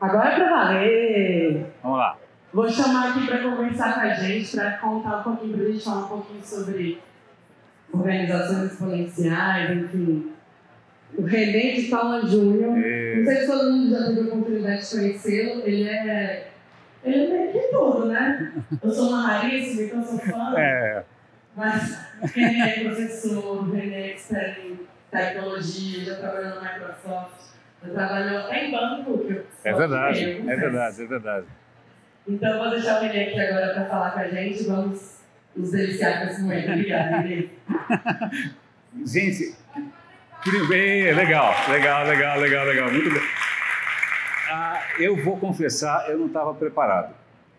Agora é para valer! Vamos lá. Vou chamar aqui para conversar com a gente, para contar um pouquinho, para a gente falar um pouquinho sobre organizações exponenciais, enfim. O René de Paula Júnior. Não sei se todo mundo já teve a oportunidade de conhecê-lo. Ele é meio que tudo, né? Eu sou mamarista, então sou fã. Mas René é professor, René é expert em tecnologia, já trabalhou na Microsoft, já trabalhou até em banco. É verdade. Então eu vou deixar o René aqui agora para falar com a gente. Vamos nos deliciar com esse momento. Obrigada, René. Gente, legal, muito bem. Eu vou confessar, eu não estava preparado.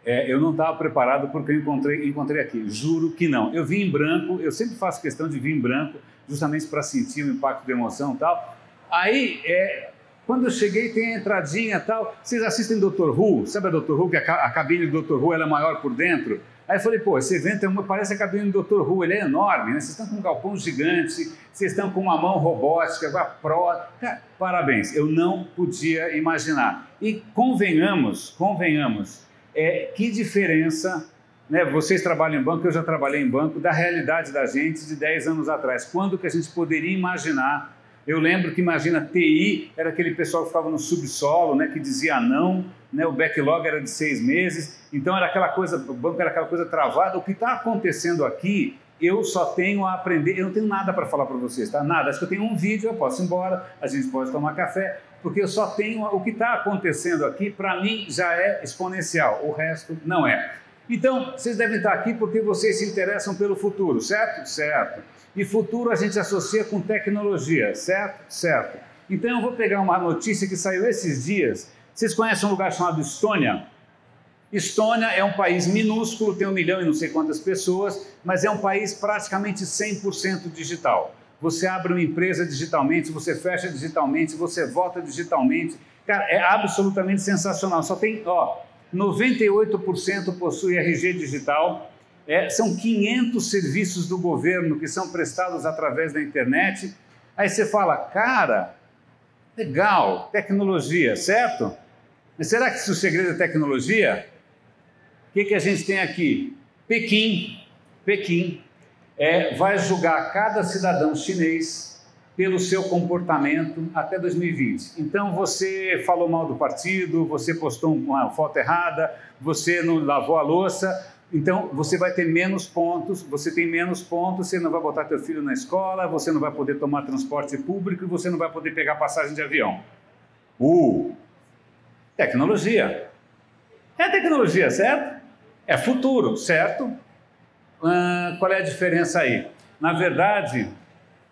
Eu não estava preparado porque eu encontrei aqui, juro que não. Eu vim em branco, eu sempre faço questão de vir em branco, justamente para sentir o impacto da emoção e tal. Aí, quando eu cheguei, tem a entradinha e tal. Vocês assistem Dr. Who? Sabe a Dr. Who, que a cabine do Dr. Who ela é maior por dentro? Aí eu falei, pô, esse evento parece a cabine do Dr. Who, ele é enorme, né? Vocês estão com um galpão gigante, vocês estão com uma mão robótica, com a Cara, parabéns, eu não podia imaginar. E convenhamos, que diferença, né? Vocês trabalham em banco, eu já trabalhei em banco, da realidade da gente de 10 anos atrás. Quando que a gente poderia imaginar? Eu lembro que, imagina, TI era aquele pessoal que ficava no subsolo, né, que dizia não, né, o backlog era de 6 meses, então era aquela coisa, o banco era aquela coisa travada. O que está acontecendo aqui, eu só tenho a aprender, eu não tenho nada para falar para vocês, tá? Nada, acho que eu tenho um vídeo, eu posso ir embora, a gente pode tomar café, porque eu só tenho, o que está acontecendo aqui, para mim, já é exponencial, o resto não é. Então, vocês devem estar aqui porque vocês se interessam pelo futuro, certo? Certo. E futuro a gente associa com tecnologia, certo? Certo. Então eu vou pegar uma notícia que saiu esses dias. Vocês conhecem um lugar chamado Estônia? Estônia é um país minúsculo, tem 1 milhão e não sei quantas pessoas, mas é um país praticamente 100% digital. Você abre uma empresa digitalmente, você fecha digitalmente, você vota digitalmente. Cara, é absolutamente sensacional. Só tem, 98% possui RG digital. São 500 serviços do governo que são prestados através da internet. Aí você fala, cara, legal, tecnologia, certo? Mas será que o segredo é tecnologia? O que a gente tem aqui? Pequim vai julgar cada cidadão chinês pelo seu comportamento até 2020. Então você falou mal do partido, você postou uma foto errada, você não lavou a louça. Então, você vai ter menos pontos, você tem menos pontos, você não vai botar teu filho na escola, você não vai poder tomar transporte público e você não vai poder pegar passagem de avião. Tecnologia. É tecnologia, certo? É futuro, certo? Qual é a diferença aí? Na verdade,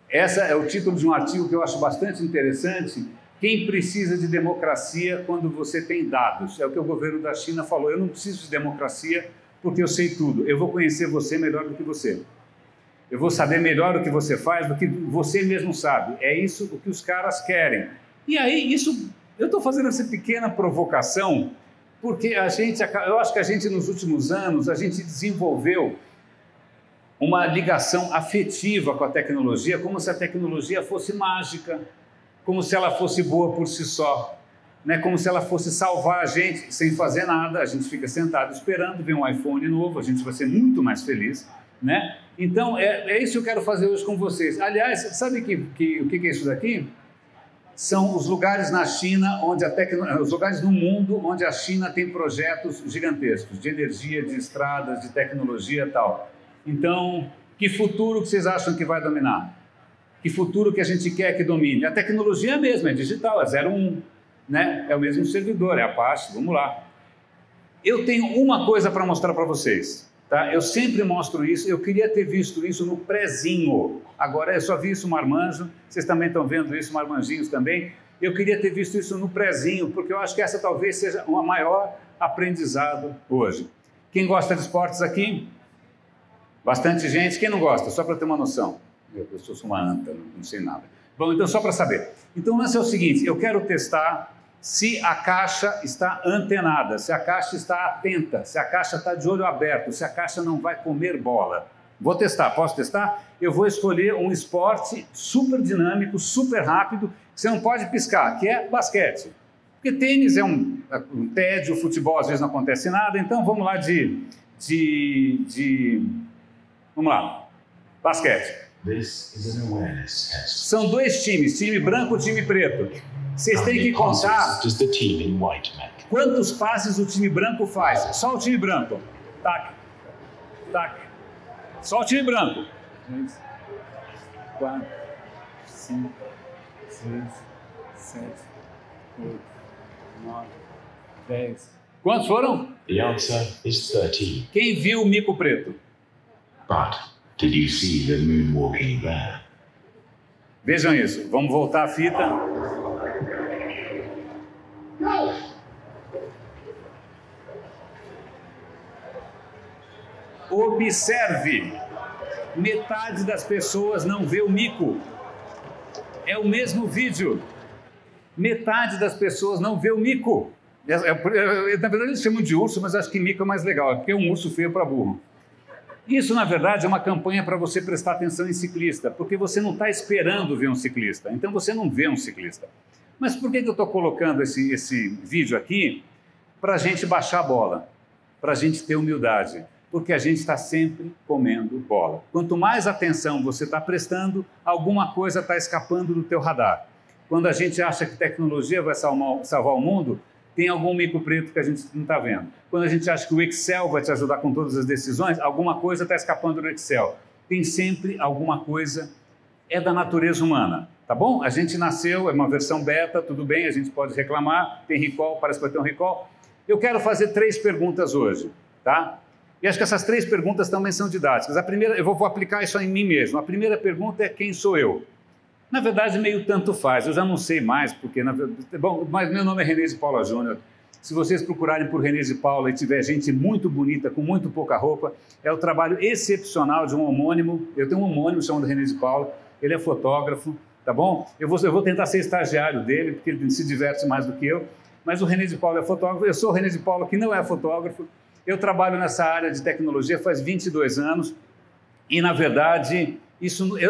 esse é o título de um artigo que eu acho bastante interessante. Quem precisa de democracia quando você tem dados? É o que o governo da China falou. Eu não preciso de democracia porque eu sei tudo. Eu vou conhecer você melhor do que você. Eu vou saber melhor o que você faz do que você mesmo sabe. É isso o que os caras querem. E aí, eu estou fazendo essa pequena provocação porque eu acho que a gente nos últimos anos, a gente desenvolveu uma ligação afetiva com a tecnologia, como se a tecnologia fosse mágica, como se ela fosse boa por si só. Né, como se ela fosse salvar a gente sem fazer nada, a gente fica sentado esperando, vem um iPhone novo, a gente vai ser muito mais feliz, né? Então, é isso que eu quero fazer hoje com vocês. Aliás, sabe o que é isso daqui? São os lugares na China, os lugares no mundo onde a China tem projetos gigantescos, de energia, de estradas, de tecnologia e tal. Então, que futuro que vocês acham que vai dominar? Que futuro que a gente quer que domine? A tecnologia é mesmo, é digital, é 01. Né? É o mesmo servidor, é Apache, vamos lá. Eu tenho uma coisa para mostrar para vocês, tá? Eu sempre mostro isso, eu queria ter visto isso no prezinho, agora eu só vi isso marmanjo, vocês também estão vendo isso, marmanjinhos também. Eu queria ter visto isso no prezinho, porque eu acho que essa talvez seja o maior aprendizado hoje. Quem gosta de esportes aqui? Bastante gente. Quem não gosta? Só para ter uma noção. Eu sou uma anta, não sei nada. Bom, então só para saber. Então o lance é o seguinte, eu quero testar se a caixa está antenada, se a caixa está atenta, se a caixa está de olho aberto, se a caixa não vai comer bola. Vou testar, posso testar? Eu vou escolher um esporte super dinâmico, super rápido, que você não pode piscar, que é basquete. Porque tênis é um tédio, futebol às vezes não acontece nada, então vamos lá vamos lá, basquete. São dois times, time branco e time preto. Vocês têm que contar quantos passes o time branco faz. Só o time branco. Tac, tac. Só o time branco. 2, 4, 5, 6, 7, 8, 9, 10. Quantos foram? The answer is 13. Quem viu o mico preto? But did you see the moonwalking bear? Vejam isso. Vamos voltar à fita. Observe. Metade das pessoas não vê o mico. É o mesmo vídeo. Metade das pessoas não vê o mico. Na verdade, eles chamam de urso, mas acho que mico é mais legal, porque é um urso feio para burro. Isso, na verdade, é uma campanha para você prestar atenção em ciclista, porque você não está esperando ver um ciclista, então você não vê um ciclista. Mas por que eu estou colocando esse vídeo aqui? Para a gente baixar a bola, para a gente ter humildade, porque a gente está sempre comendo bola. Quanto mais atenção você está prestando, alguma coisa está escapando do teu radar. Quando a gente acha que tecnologia vai salvar o mundo, tem algum mico preto que a gente não está vendo. Quando a gente acha que o Excel vai te ajudar com todas as decisões, alguma coisa está escapando do Excel. Tem sempre alguma coisa, é da natureza humana, tá bom? A gente nasceu, é uma versão beta, tudo bem, a gente pode reclamar, tem recall, parece que vai ter um recall. Eu quero fazer 3 perguntas hoje, tá? E acho que essas 3 perguntas também são didáticas. A primeira, eu vou aplicar isso em mim mesmo. A primeira pergunta é: quem sou eu? Na verdade, meio tanto faz, eu já não sei mais, porque... Bom, mas meu nome é René de Paula Júnior. Se vocês procurarem por René de Paula e tiver gente muito bonita, com muito pouca roupa, é o trabalho excepcional de um homônimo. Eu tenho um homônimo chamado René de Paula, ele é fotógrafo, tá bom? Eu vou tentar ser estagiário dele, porque ele se diverte mais do que eu, mas o René de Paula é fotógrafo, eu sou o René de Paula que não é fotógrafo, eu trabalho nessa área de tecnologia faz 22 anos e, na verdade...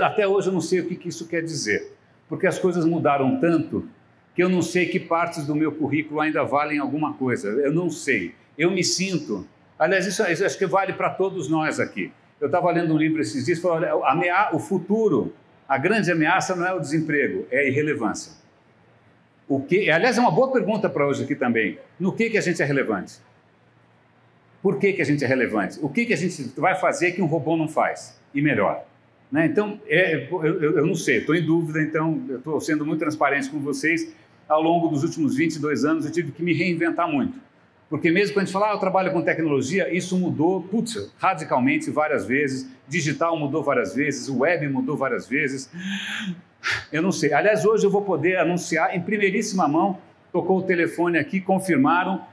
até hoje eu não sei o que isso quer dizer, porque as coisas mudaram tanto que eu não sei que partes do meu currículo ainda valem alguma coisa, eu não sei, eu me sinto, aliás, isso acho que vale para todos nós aqui. Eu estava lendo um livro esses dias, falou, olha, o futuro, a grande ameaça não é o desemprego, é a irrelevância. Aliás, é uma boa pergunta para hoje aqui também, no que a gente é relevante? Por que a gente é relevante? O que a gente vai fazer que um robô não faz, e melhor? Né? Então, eu não sei, estou em dúvida, então eu estou sendo muito transparente com vocês. Ao longo dos últimos 22 anos eu tive que me reinventar muito, porque mesmo quando a gente fala, eu trabalho com tecnologia, isso mudou, radicalmente várias vezes, digital mudou várias vezes, o web mudou várias vezes, eu não sei. Aliás, hoje eu vou poder anunciar em primeiríssima mão, tocou o telefone aqui, confirmaram,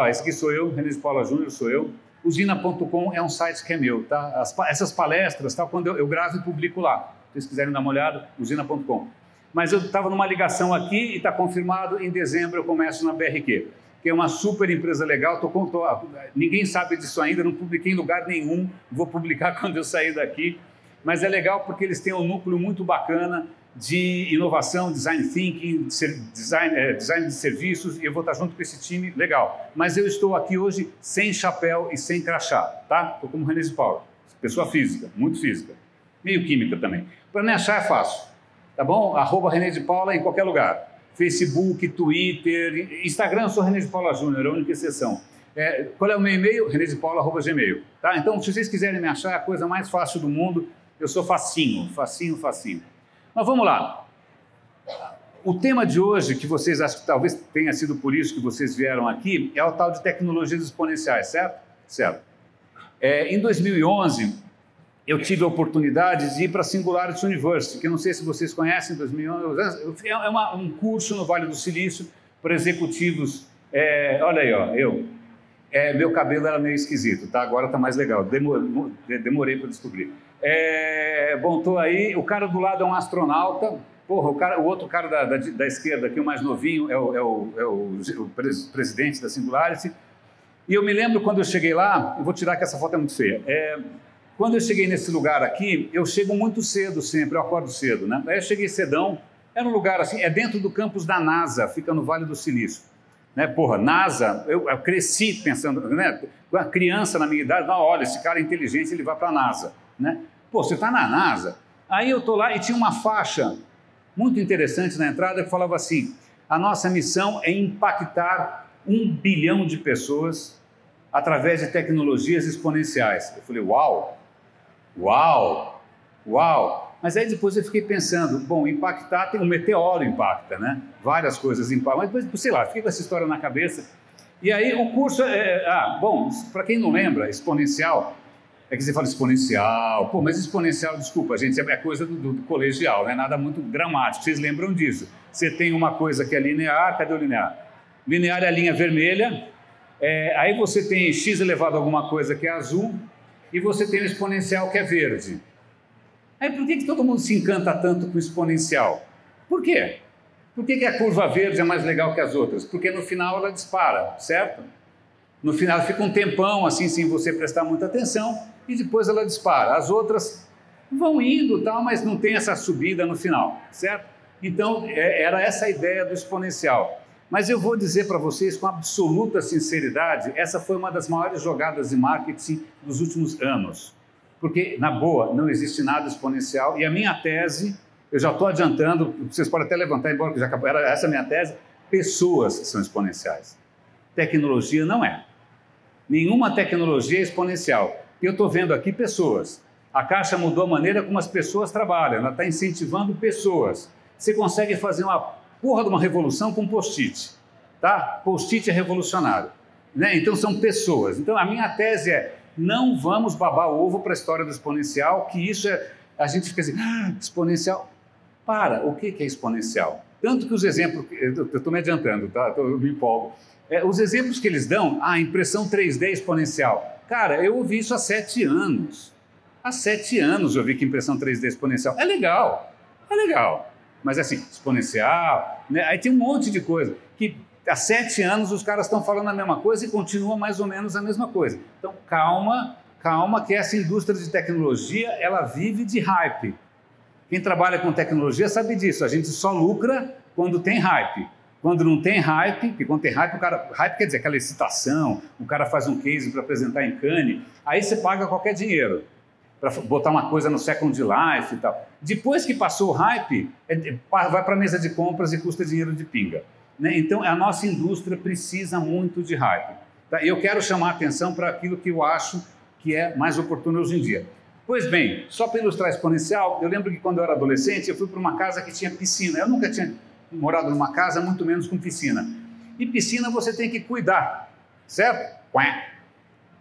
esse aqui sou eu, René de Paula Júnior, sou eu. Usina.com é um site que é meu, tá? Essas palestras, tá? Quando eu gravo e publico lá. Se vocês quiserem dar uma olhada, usina.com. Mas eu estava numa ligação aqui e está confirmado, em dezembro eu começo na BRQ, que é uma super empresa legal, ninguém sabe disso ainda, não publiquei em lugar nenhum, vou publicar quando eu sair daqui, mas é legal porque eles têm um núcleo muito bacana de inovação, design thinking, design de serviços, e eu vou estar junto com esse time, legal. Mas eu estou aqui hoje sem chapéu e sem crachá, tá? Estou como René de Paula, pessoa física, muito física, meio química também. Para me achar é fácil, tá bom? @René de Paula em qualquer lugar. Facebook, Twitter, Instagram, eu sou René de Paula Júnior, é a única exceção. Qual é o meu e-mail? renedepaula@gmail, tá? Então, se vocês quiserem me achar, é a coisa mais fácil do mundo, eu sou facinho. Mas vamos lá. O tema de hoje, que vocês acham que talvez tenha sido por isso que vocês vieram aqui, é o tal de tecnologias exponenciais, certo? Certo. Em 2011, eu tive a oportunidade de ir para a Singularity University, que eu não sei se vocês conhecem, 2011, é um curso no Vale do Silício para executivos. Olha aí, ó, meu cabelo era meio esquisito, tá? Agora está mais legal, demorei para descobrir. Bom, estou aí, o cara do lado é um astronauta, porra, o outro cara da esquerda aqui, o mais novinho, é o presidente da Singularity, e eu me lembro quando eu cheguei lá, eu vou tirar que essa foto é muito feia, quando eu cheguei nesse lugar aqui, eu chego muito cedo sempre, eu acordo cedo, né? Aí eu cheguei cedão, Era um lugar assim, é dentro do campus da NASA, fica no Vale do Silício. Né? Porra, NASA, eu cresci pensando, né? A criança na minha idade, não, olha, esse cara é inteligente, ele vai para a NASA. Né? Pô, você está na NASA? Aí eu estou lá e tinha uma faixa muito interessante na entrada que falava assim, a nossa missão é impactar 1 bilhão de pessoas através de tecnologias exponenciais. Eu falei, uau, uau, uau. Mas aí depois eu fiquei pensando, bom, impactar, tem um meteoro impacta, né? Várias coisas impactam, mas depois, sei lá, fiquei com essa história na cabeça. E aí o curso, bom, para quem não lembra, exponencial, é que você fala exponencial, pô, mas exponencial, desculpa, gente, é coisa do colegial, não é nada muito gramático, vocês lembram disso. Você tem uma coisa que é linear, cadê o linear? Linear é a linha vermelha, aí você tem x elevado a alguma coisa que é azul, e você tem o exponencial que é verde. Aí por que todo mundo se encanta tanto com o exponencial? Por quê? Por que a curva verde é mais legal que as outras? Porque no final ela dispara, certo? No final fica um tempão assim, sem você prestar muita atenção, e depois ela dispara. As outras vão indo, tal, mas não tem essa subida no final, certo? Então, era essa a ideia do exponencial. Mas eu vou dizer para vocês com absoluta sinceridade, essa foi uma das maiores jogadas de marketing dos últimos anos. Porque, na boa, não existe nada exponencial. E a minha tese, eu já estou adiantando, vocês podem até levantar, embora que já acabou, era essa a minha tese, pessoas são exponenciais. Tecnologia não é. Nenhuma tecnologia é exponencial. Eu estou vendo aqui pessoas. A Caixa mudou a maneira como as pessoas trabalham, ela está incentivando pessoas. Você consegue fazer uma porra de uma revolução com post-it, tá? Post-it é revolucionário, né? Então são pessoas. Então a minha tese é, não vamos babar ovo para a história do exponencial, que isso é, a gente fica assim, exponencial. Para, o que é exponencial? Tanto que os exemplos, eu estou me adiantando, tá? Eu me empolgo. Os exemplos que eles dão, impressão 3D exponencial. Cara, eu ouvi isso há 7 anos. Há 7 anos eu vi que impressão 3D exponencial. É legal. Mas assim, exponencial, né? Aí tem um monte de coisa que há 7 anos os caras estão falando a mesma coisa e continua mais ou menos a mesma coisa. Então, calma, que essa indústria de tecnologia, ela vive de hype. Quem trabalha com tecnologia sabe disso, a gente só lucra quando tem hype. Quando não tem hype, porque quando tem hype, hype quer dizer aquela excitação, o cara faz um case para apresentar em Cannes, aí você paga qualquer dinheiro para botar uma coisa no Second Life e tal. Depois que passou o hype, vai para a mesa de compras e custa dinheiro de pinga. Né? Então, a nossa indústria precisa muito de hype. Tá? Eu quero chamar a atenção para aquilo que eu acho que é mais oportuno hoje em dia. Pois bem, só para ilustrar exponencial, eu lembro que quando eu era adolescente, eu fui para uma casa que tinha piscina. Eu nunca tinha morado numa casa, muito menos com piscina. E piscina você tem que cuidar, certo?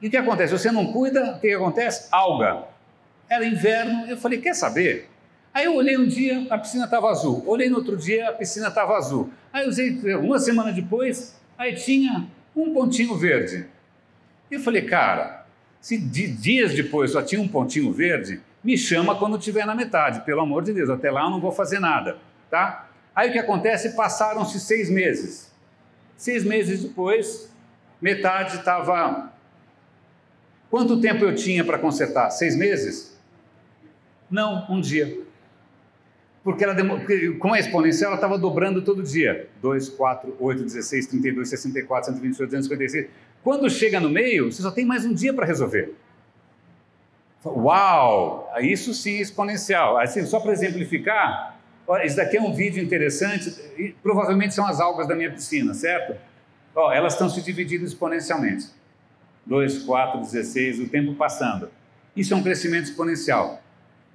E o que acontece? Você não cuida, o que acontece? Alga. Era inverno, eu falei, quer saber? Aí eu olhei um dia, a piscina estava azul. Olhei no outro dia, a piscina estava azul. Aí eu usei, uma semana depois, aí tinha um pontinho verde. E eu falei, cara, se dias depois só tinha um pontinho verde, me chama quando estiver na metade, pelo amor de Deus, até lá eu não vou fazer nada, tá? Aí o que acontece? Passaram-se 6 meses. 6 meses depois, metade estava... Quanto tempo eu tinha para consertar? 6 meses? Não, um dia. Porque com a exponencial ela estava dobrando todo dia. 2, 4, 8, 16, 32, 64, 128, 256. Quando chega no meio, você só tem mais um dia para resolver. Uau! Isso sim é exponencial. Assim, só para exemplificar, olha, isso daqui é um vídeo interessante, e provavelmente são as algas da minha piscina, certo? Ó, elas estão se dividindo exponencialmente. 2, 4, 16, o tempo passando. Isso é um crescimento exponencial.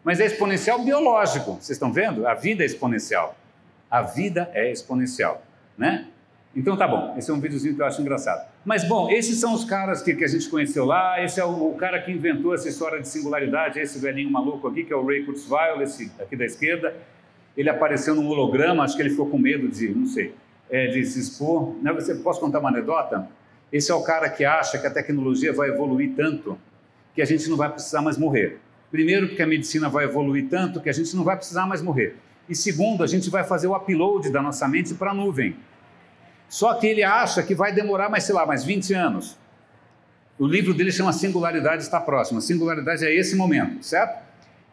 Mas é exponencial biológico, vocês estão vendo? A vida é exponencial. A vida é exponencial, né? Então tá bom, esse é um videozinho que eu acho engraçado. Mas bom, esses são os caras que a gente conheceu lá, esse é o cara que inventou essa história de singularidade, esse velhinho maluco aqui, que é o Ray Kurzweil, esse aqui da esquerda. Ele apareceu num holograma, acho que ele ficou com medo de, não sei, de se expor. Posso contar uma anedota? Esse é o cara que acha que a tecnologia vai evoluir tanto que a gente não vai precisar mais morrer. Primeiro, porque a medicina vai evoluir tanto que a gente não vai precisar mais morrer. E segundo, a gente vai fazer o upload da nossa mente para a nuvem. Só que ele acha que vai demorar mais, sei lá, mais 20 anos. O livro dele chama Singularidade Está Próxima. Singularidade é esse momento, certo?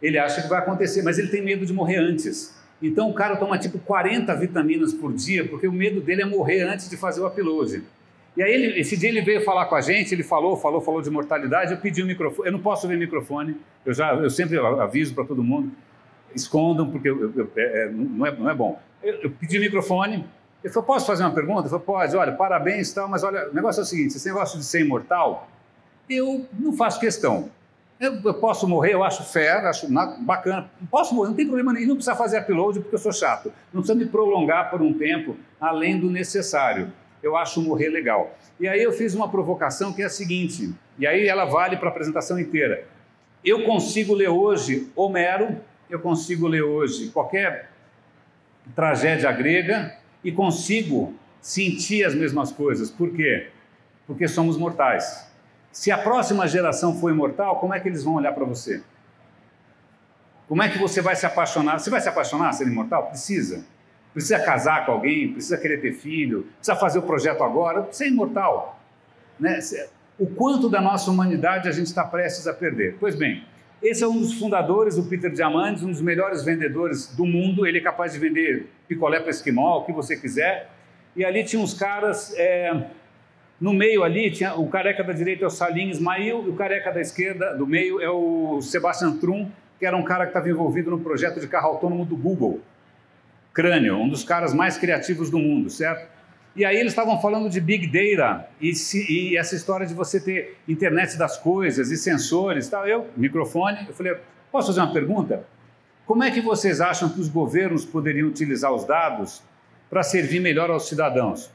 Ele acha que vai acontecer, mas ele tem medo de morrer antes. Então o cara toma tipo 40 vitaminas por dia, porque o medo dele é morrer antes de fazer o upload. E aí esse dia ele veio falar com a gente, ele falou de mortalidade, eu pedi um microfone, eu não posso ver microfone, eu sempre aviso para todo mundo, escondam, porque não é bom. Eu pedi o microfone, ele falou, posso fazer uma pergunta? Eu falei, pode, olha, parabéns e tal, mas olha, o negócio é o seguinte, esse negócio de ser imortal, eu não faço questão. Eu posso morrer, eu acho fair, acho bacana, posso morrer, não tem problema nenhum, não precisa fazer upload porque eu sou chato, não precisa me prolongar por um tempo além do necessário. Eu acho morrer legal. E aí eu fiz uma provocação que é a seguinte, e aí ela vale para a apresentação inteira. Eu consigo ler hoje Homero, eu consigo ler hoje qualquer tragédia grega e consigo sentir as mesmas coisas. Por quê? Porque somos mortais. Se a próxima geração for imortal, como é que eles vão olhar para você? Como é que você vai se apaixonar? Você vai se apaixonar sendo imortal? Precisa. Precisa casar com alguém, precisa querer ter filho, precisa fazer o projeto agora, precisa ser imortal. Né? O quanto da nossa humanidade a gente está prestes a perder. Pois bem, esse é um dos fundadores, o Peter Diamandis, um dos melhores vendedores do mundo. Ele é capaz de vender picolé para esquimó, o que você quiser. E ali tinha uns caras... No meio ali, tinha o careca da direita é o Salim Ismail, e o careca da esquerda, do meio, é o Sebastian Trum, que era um cara que estava envolvido no projeto de carro autônomo do Google. Crânio, um dos caras mais criativos do mundo, certo? E aí eles estavam falando de Big Data e essa história de você ter internet das coisas e sensores e tal. Microfone, eu falei, posso fazer uma pergunta? Como é que vocês acham que os governos poderiam utilizar os dados para servir melhor aos cidadãos?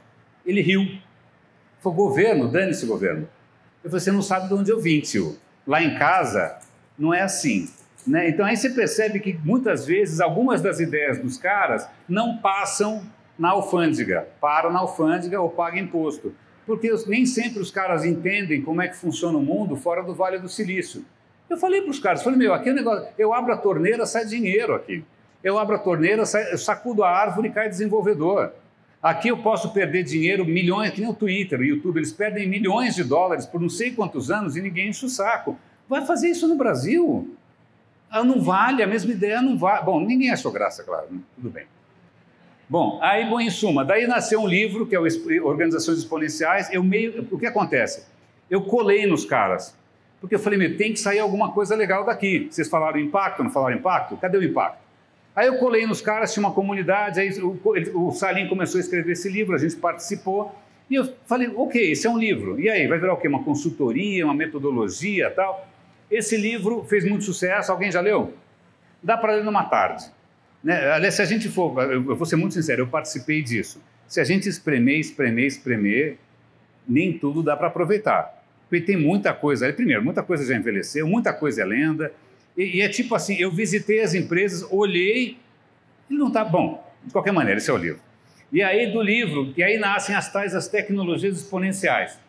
Ele riu. Foi governo, dane-se governo. Eu falei, você não sabe de onde eu vim, tio. Lá em casa, não é assim. Né? Então aí você percebe que muitas vezes algumas das ideias dos caras não passam na alfândega. Param na alfândega ou pagam imposto. Porque nem sempre os caras entendem como é que funciona o mundo fora do Vale do Silício. Eu falei para os caras, aqui é um negócio, eu abro a torneira, sai dinheiro aqui. Eu abro a torneira, eu sacudo a árvore e cai desenvolvedor. Aqui eu posso perder dinheiro, milhões, que nem o Twitter, o YouTube, eles perdem milhões de dólares por não sei quantos anos e ninguém enche o saco. Vai fazer isso no Brasil? Não vale, a mesma ideia não vale. Bom, ninguém achou graça, claro, né? Tudo bem. Bom, em suma, daí nasceu um livro, que é o Organizações Exponenciais. O que acontece? Eu colei nos caras, porque eu falei, tem que sair alguma coisa legal daqui. Vocês falaram impacto, não falaram impacto? Cadê o impacto? Aí eu colei nos caras, tinha uma comunidade, aí o Salim começou a escrever esse livro, a gente participou, e eu falei, ok, esse é um livro, e aí, vai virar o quê? Uma consultoria, uma metodologia e tal? Esse livro fez muito sucesso, alguém já leu? Dá para ler numa tarde. Né? Aliás, se a gente for, eu vou ser muito sincero, eu participei disso. Se a gente espremer, nem tudo dá para aproveitar. Porque tem muita coisa, primeiro, muita coisa já envelheceu, muita coisa é lenda, e é tipo assim, eu visitei as empresas, olhei, e não está bom. De qualquer maneira, esse é o livro. E aí do livro, e aí nascem as tecnologias exponenciais.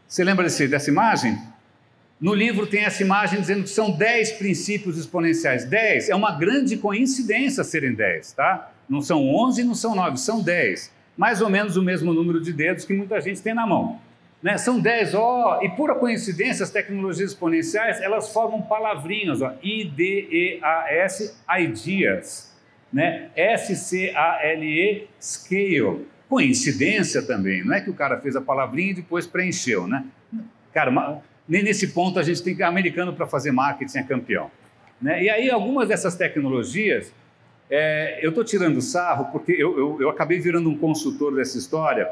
Você lembra dessa imagem? No livro tem essa imagem dizendo que são 10 princípios exponenciais. 10 é uma grande coincidência serem 10, tá? Não são 11, não são 9, são 10. Mais ou menos o mesmo número de dedos que muita gente tem na mão. Né? São 10, e pura coincidência, as tecnologias exponenciais, elas formam palavrinhas, I-D-E-A-S, ideas, né? S-C-A-L-E, scale, coincidência também, não é que o cara fez a palavrinha e depois preencheu, né? Cara, nem nesse ponto a gente tem que, americano para fazer marketing é campeão. Né? E aí algumas dessas tecnologias, eu estou tirando sarro porque eu acabei virando um consultor dessa história.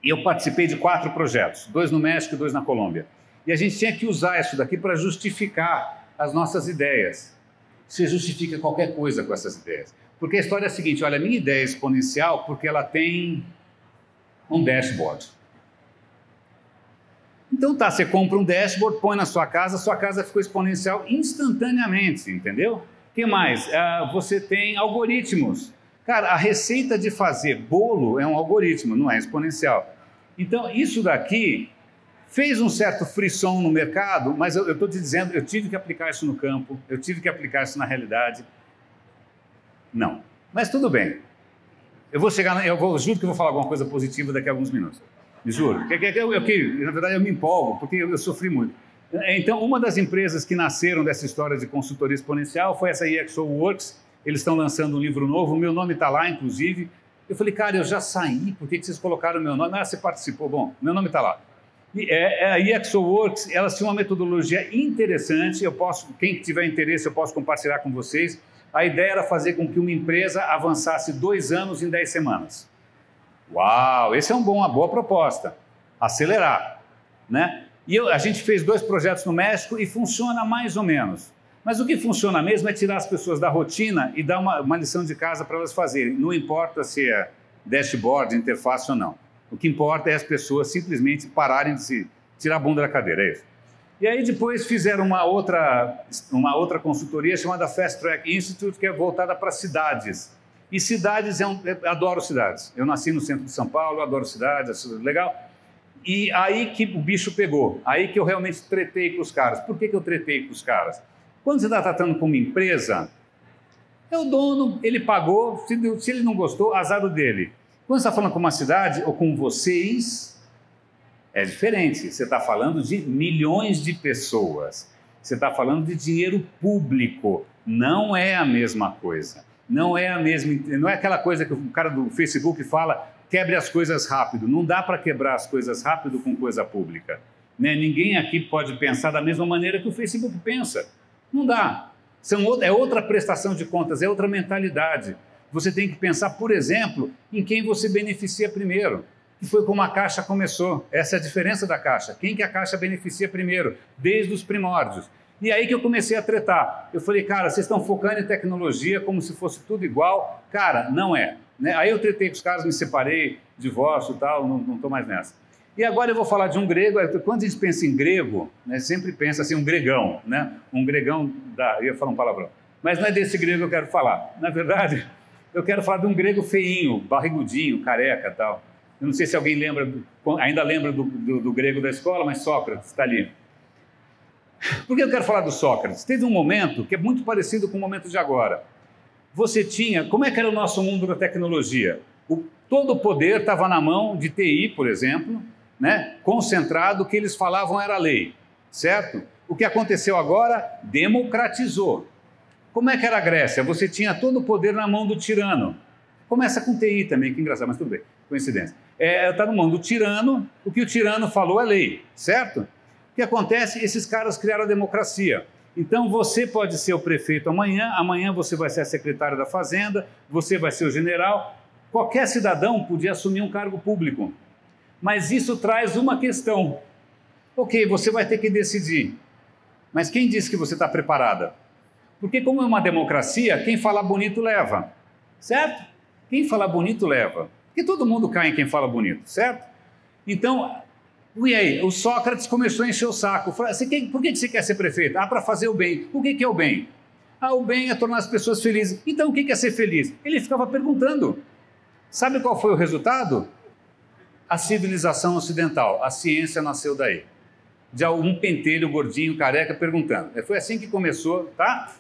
E eu participei de 4 projetos, 2 no México e 2 na Colômbia. E a gente tinha que usar isso daqui para justificar as nossas ideias. Você justifica qualquer coisa com essas ideias. Porque a história é a seguinte, olha, a minha ideia é exponencial porque ela tem um dashboard. Então tá, você compra um dashboard, põe na sua casa ficou exponencial instantaneamente, entendeu? O que mais? Você tem algoritmos. Cara, a receita de fazer bolo é um algoritmo, não é exponencial. Então, isso daqui fez um certo frisson no mercado, mas eu estou te dizendo, eu tive que aplicar isso no campo, eu tive que aplicar isso na realidade. Não. Mas tudo bem. Eu juro que eu vou falar alguma coisa positiva daqui a alguns minutos. Me juro. Na verdade, eu me empolgo, porque eu sofri muito. Então, uma das empresas que nasceram dessa história de consultoria exponencial foi essa ExoWorks, eles estão lançando um livro novo, o meu nome está lá, inclusive. Eu falei, cara, eu já saí, por que vocês colocaram o meu nome? Ah, você participou, bom, meu nome está lá. E a ExoWorks, elas tinham uma metodologia interessante, quem tiver interesse, eu posso compartilhar com vocês. A ideia era fazer com que uma empresa avançasse 2 anos em 10 semanas. Uau, esse é uma boa proposta, acelerar, né? E a gente fez 2 projetos no México e funciona mais ou menos. Mas o que funciona mesmo é tirar as pessoas da rotina e dar uma lição de casa para elas fazerem. Não importa se é dashboard, interface ou não. O que importa é as pessoas simplesmente pararem de se tirar a bunda da cadeira, é isso. E aí depois fizeram uma outra consultoria chamada Fast Track Institute, que é voltada para cidades. E cidades, eu adoro cidades. Eu nasci no centro de São Paulo, adoro cidades, é legal. E aí que o bicho pegou, aí que eu realmente tretei com os caras. Por que eu tretei com os caras? Quando você está tratando com uma empresa, é o dono, ele pagou, se ele não gostou, azar dele. Quando você está falando com uma cidade ou com vocês, é diferente. Você está falando de milhões de pessoas. Você está falando de dinheiro público. Não é a mesma coisa. Não é aquela coisa que o cara do Facebook fala, quebre as coisas rápido. Não dá para quebrar as coisas rápido com coisa pública. Né? Ninguém aqui pode pensar da mesma maneira que o Facebook pensa. Não dá. É outra prestação de contas, é outra mentalidade. Você tem que pensar, por exemplo, em quem você beneficia primeiro. Que foi como a Caixa começou. Essa é a diferença da Caixa. Quem que a Caixa beneficia primeiro? Desde os primórdios. E aí que eu comecei a tretar. Eu falei, cara, vocês estão focando em tecnologia como se fosse tudo igual. Cara, não é. Né? Aí eu tretei com os caras, me separei, divórcio e tal, não estou mais nessa. E agora eu vou falar de um grego. Quando a gente pensa em grego, né, sempre pensa assim, um gregão, né? Um gregão eu ia falar um palavrão. Mas não é desse grego que eu quero falar. Na verdade, eu quero falar de um grego feinho, barrigudinho, careca e tal. Eu não sei se alguém ainda lembra do grego da escola, mas Sócrates está ali. Por que eu quero falar do Sócrates? Teve um momento que é muito parecido com o momento de agora. Você tinha... Como é que era o nosso mundo da tecnologia? Todo o poder estava na mão de TI, por exemplo, né? Concentrado, o que eles falavam era lei, certo? O que aconteceu agora? Democratizou. Como é que era a Grécia? Você tinha todo o poder na mão do tirano. Começa com TI também, que engraçado, mas tudo bem, coincidência. Está na mão do tirano, o que o tirano falou é lei, certo? O que acontece? Esses caras criaram a democracia. Então você pode ser o prefeito amanhã você vai ser a secretária da Fazenda, você vai ser o general. Qualquer cidadão podia assumir um cargo público. Mas isso traz uma questão. Ok, você vai ter que decidir. Mas quem disse que você está preparada? Porque como é uma democracia, quem falar bonito leva. Certo? Quem falar bonito leva. Porque todo mundo cai em quem fala bonito, certo? Então, e aí? O Sócrates começou a encher o saco. Falou, por que você quer ser prefeito? Ah, para fazer o bem. O que é o bem? Ah, o bem é tornar as pessoas felizes. Então, o que é ser feliz? Ele ficava perguntando. Sabe qual foi o resultado? A civilização ocidental. A ciência nasceu daí. De um pentelho gordinho, careca, perguntando. Foi assim que começou, tá?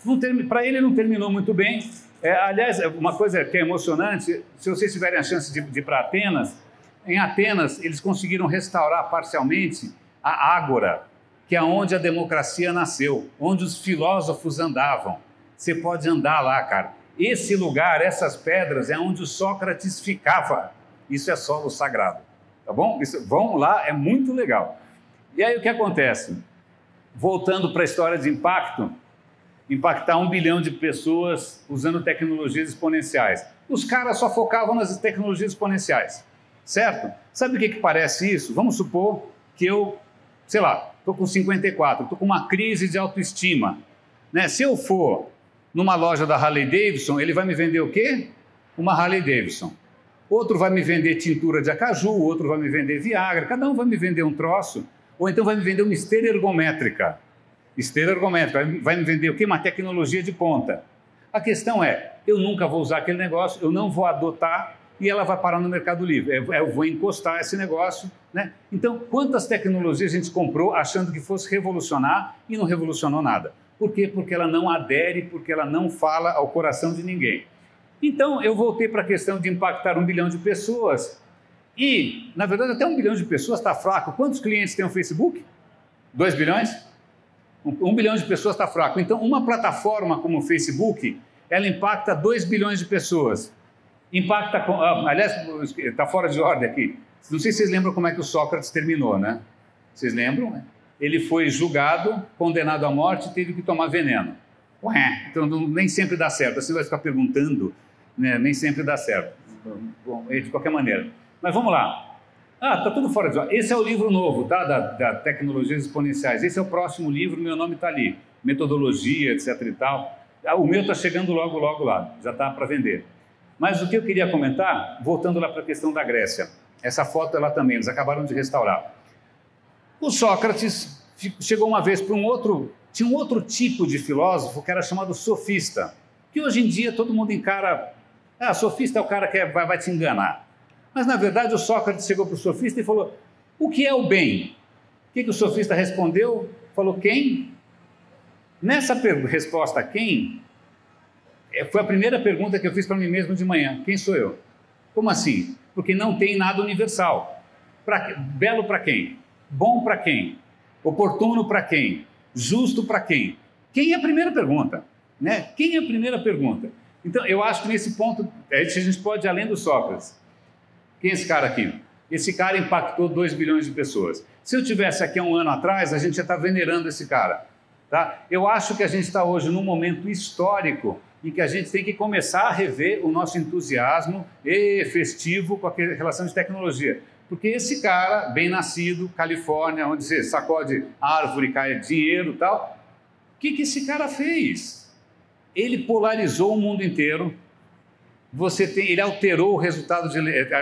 Para ele não terminou muito bem. Aliás, uma coisa que é emocionante, se vocês tiverem a chance de ir para Atenas, em Atenas eles conseguiram restaurar parcialmente a Ágora, que é onde a democracia nasceu, onde os filósofos andavam. Você pode andar lá, cara. Esse lugar, essas pedras, é onde o Sócrates ficava. Isso é solo sagrado, tá bom? Vão lá, é muito legal. E aí o que acontece? Voltando para a história de impactar 1 bilhão de pessoas usando tecnologias exponenciais. Os caras só focavam nas tecnologias exponenciais, certo? Sabe o que parece isso? Vamos supor que eu, sei lá, estou com 54, estou com uma crise de autoestima. Né? Se eu for numa loja da Harley Davidson, ele vai me vender o quê? Uma Harley Davidson. Outro vai me vender tintura de acaju, outro vai me vender Viagra, cada um vai me vender um troço, ou então vai me vender uma esteira ergométrica. Esteira ergométrica, vai me vender o quê? Uma tecnologia de ponta. A questão é, eu nunca vou usar aquele negócio, eu não vou adotar e ela vai parar no Mercado Livre. Eu vou encostar esse negócio, né? Então, quantas tecnologias a gente comprou achando que fosse revolucionar e não revolucionou nada? Por quê? Porque ela não adere, porque ela não fala ao coração de ninguém. Então, eu voltei para a questão de impactar 1 bilhão de pessoas e, na verdade, até 1 bilhão de pessoas está fraco. Quantos clientes tem o Facebook? 2 bilhões? 1 bilhão de pessoas está fraco. Então, uma plataforma como o Facebook, ela impacta 2 bilhões de pessoas. Impacta, aliás, está fora de ordem aqui. Não sei se vocês lembram como é que o Sócrates terminou, né? Vocês lembram? Ele foi julgado, condenado à morte e teve que tomar veneno. Ué, então nem sempre dá certo. Você vai ficar perguntando, né? Nem sempre dá certo. Bom, de qualquer maneira. Mas vamos lá. Está tudo fora de ordem. Esse é o livro novo, tá? Da Tecnologias Exponenciais. Esse é o próximo livro, meu nome está ali. Metodologia, etc e tal. O meu está chegando logo lá. Já está para vender. Mas o que eu queria comentar, voltando lá para a questão da Grécia, essa foto é lá também, eles acabaram de restaurar. O Sócrates chegou uma vez para tinha um outro tipo de filósofo que era chamado sofista, que hoje em dia todo mundo encara, sofista é o cara que vai te enganar. Mas na verdade o Sócrates chegou para o sofista e falou, o que é o bem? O que o sofista respondeu? Falou, quem? Nessa resposta, quem? Foi a primeira pergunta que eu fiz para mim mesmo de manhã. Quem sou eu? Como assim? Porque não tem nada universal. Belo para quem? Bom para quem? Oportuno para quem? Justo para quem? Quem é a primeira pergunta? Né? Quem é a primeira pergunta? Então, eu acho que nesse ponto, a gente pode ir além do Sócrates. Quem é esse cara aqui? Esse cara impactou 2 bilhões de pessoas. Se eu tivesse aqui há um ano atrás, a gente já está venerando esse cara. Tá? Eu acho que a gente está hoje num momento histórico em que a gente tem que começar a rever o nosso entusiasmo festivo com a relação de tecnologia. Porque esse cara, bem nascido, Califórnia, onde você sacode árvore, cai dinheiro e tal, o que esse cara fez? Ele polarizou o mundo inteiro, ele alterou o resultado,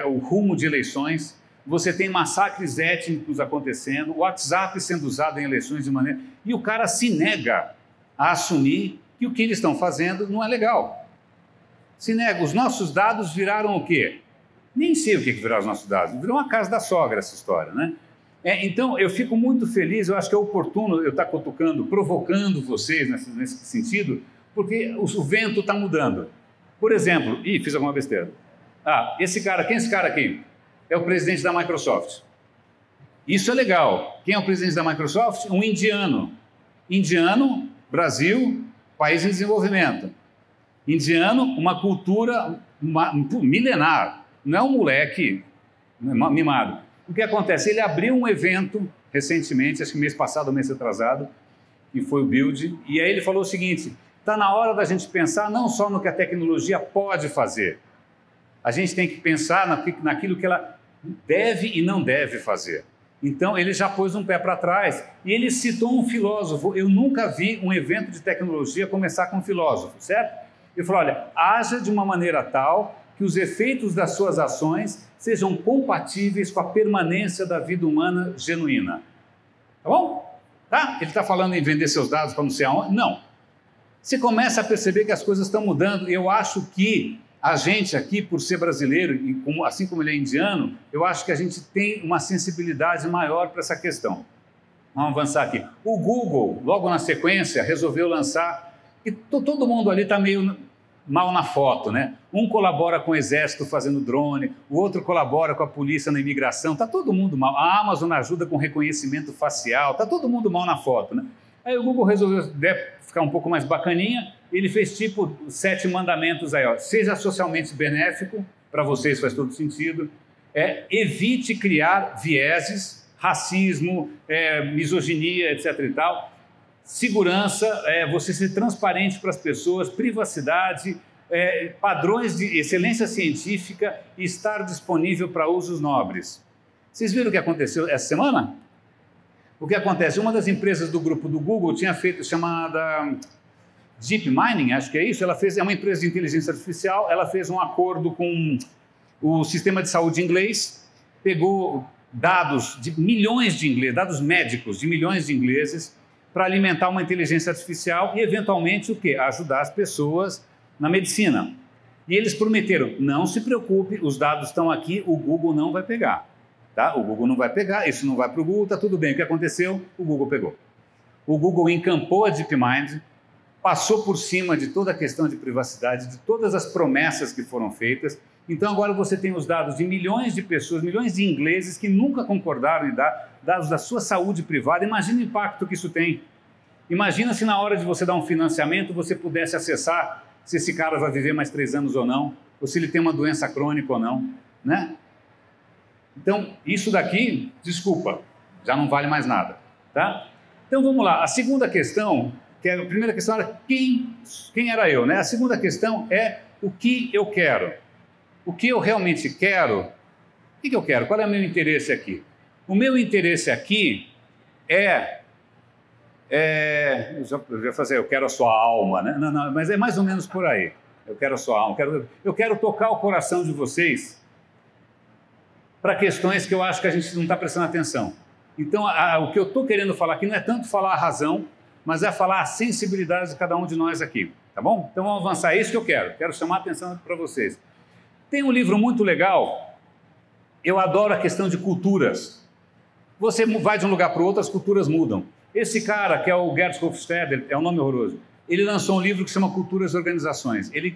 o rumo de eleições, você tem massacres étnicos acontecendo, o WhatsApp sendo usado em eleições de maneira... E o cara se nega a assumir que o que eles estão fazendo não é legal. Se nega. Os nossos dados viraram o quê? Nem sei o que viraram os nossos dados. Virou uma casa da sogra essa história, né? Então, eu fico muito feliz, eu acho que é oportuno eu estar cutucando, provocando vocês nesse sentido, porque o vento está mudando. Por exemplo, fiz alguma besteira. Esse cara, quem é esse cara aqui? É o presidente da Microsoft. Isso é legal. Quem é o presidente da Microsoft? Um indiano. Indiano, Brasil, país em desenvolvimento. Indiano, uma cultura milenar. Não é um moleque mimado. O que acontece? Ele abriu um evento recentemente, acho que mês passado ou mês atrasado, que foi o Build, e aí ele falou o seguinte, está na hora da gente pensar não só no que a tecnologia pode fazer, a gente tem que pensar naquilo que ela deve e não deve fazer. Então, ele já pôs um pé para trás e ele citou um filósofo. Eu nunca vi um evento de tecnologia começar com um filósofo, certo? Ele falou, olha, haja de uma maneira tal que os efeitos das suas ações sejam compatíveis com a permanência da vida humana genuína. Tá bom? Tá? Ele está falando em vender seus dados para não sei aonde? Não. Você começa a perceber que as coisas estão mudando. Eu acho que a gente aqui, por ser brasileiro, e assim como ele é indiano, eu acho que a gente tem uma sensibilidade maior para essa questão. Vamos avançar aqui. O Google, logo na sequência, resolveu lançar, e todo mundo ali está meio mal na foto, né? Um colabora com o exército fazendo drone, o outro colabora com a polícia na imigração, está todo mundo mal. A Amazon ajuda com reconhecimento facial, está todo mundo mal na foto, né? Aí o Google resolveu ficar um pouco mais bacaninha, ele fez tipo 7 mandamentos aí, ó. Seja socialmente benéfico, para vocês faz todo sentido, evite criar vieses, racismo, misoginia, etc. e tal, segurança, você ser transparente para as pessoas, privacidade, padrões de excelência científica e estar disponível para usos nobres. Vocês viram o que aconteceu essa semana? O que acontece? Uma das empresas do grupo do Google tinha feito, chamada Deep Mining, acho que é isso, é uma empresa de inteligência artificial, ela fez um acordo com o sistema de saúde inglês, pegou dados de milhões de ingleses, dados médicos de milhões de ingleses, para alimentar uma inteligência artificial e, eventualmente, o quê? Ajudar as pessoas na medicina. E eles prometeram, não se preocupe, os dados estão aqui, o Google não vai pegar. Tá? O Google não vai pegar, isso não vai para o Google, está tudo bem. O que aconteceu? O Google pegou. O Google encampou a DeepMind, passou por cima de toda a questão de privacidade, de todas as promessas que foram feitas. Então agora você tem os dados de milhões de pessoas, milhões de ingleses que nunca concordaram em dar dados da sua saúde privada. Imagina o impacto que isso tem. Imagina se na hora de você dar um financiamento você pudesse acessar se esse cara vai viver mais 3 anos ou não, ou se ele tem uma doença crônica ou não, né? Então, isso daqui, desculpa, já não vale mais nada, tá? Então, vamos lá. A segunda questão, que a primeira questão era quem era eu, né? A segunda questão é o que eu quero. O que eu realmente quero? O que eu quero? Qual é o meu interesse aqui? O meu interesse aqui eu quero a sua alma, né? Não, mas é mais ou menos por aí. Eu quero a sua alma. Eu quero tocar o coração de vocês para questões que eu acho que a gente não está prestando atenção. Então, o que eu estou querendo falar aqui não é tanto falar a razão, mas é falar a sensibilidade de cada um de nós aqui, tá bom? Então vamos avançar, é isso que eu quero chamar a atenção para vocês. Tem um livro muito legal, eu adoro a questão de culturas. Você vai de um lugar para o outro, as culturas mudam. Esse cara, que é o Gerd Hofstede, é um nome horroroso, ele lançou um livro que se chama Culturas e Organizações. Ele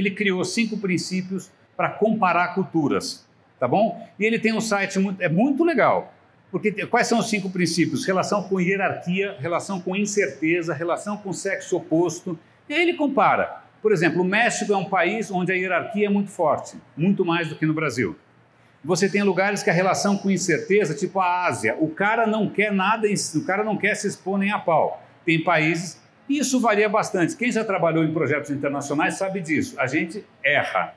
criou 5 princípios para comparar culturas, tá bom? E ele tem um site, muito legal, porque quais são os 5 princípios? Relação com hierarquia, relação com incerteza, relação com sexo oposto, e aí ele compara. Por exemplo, o México é um país onde a hierarquia é muito forte, muito mais do que no Brasil. Você tem lugares que a relação com incerteza, tipo a Ásia, o cara não quer nada, o cara não quer se expor nem a pau. Tem países, e isso varia bastante. Quem já trabalhou em projetos internacionais sabe disso. A gente erra,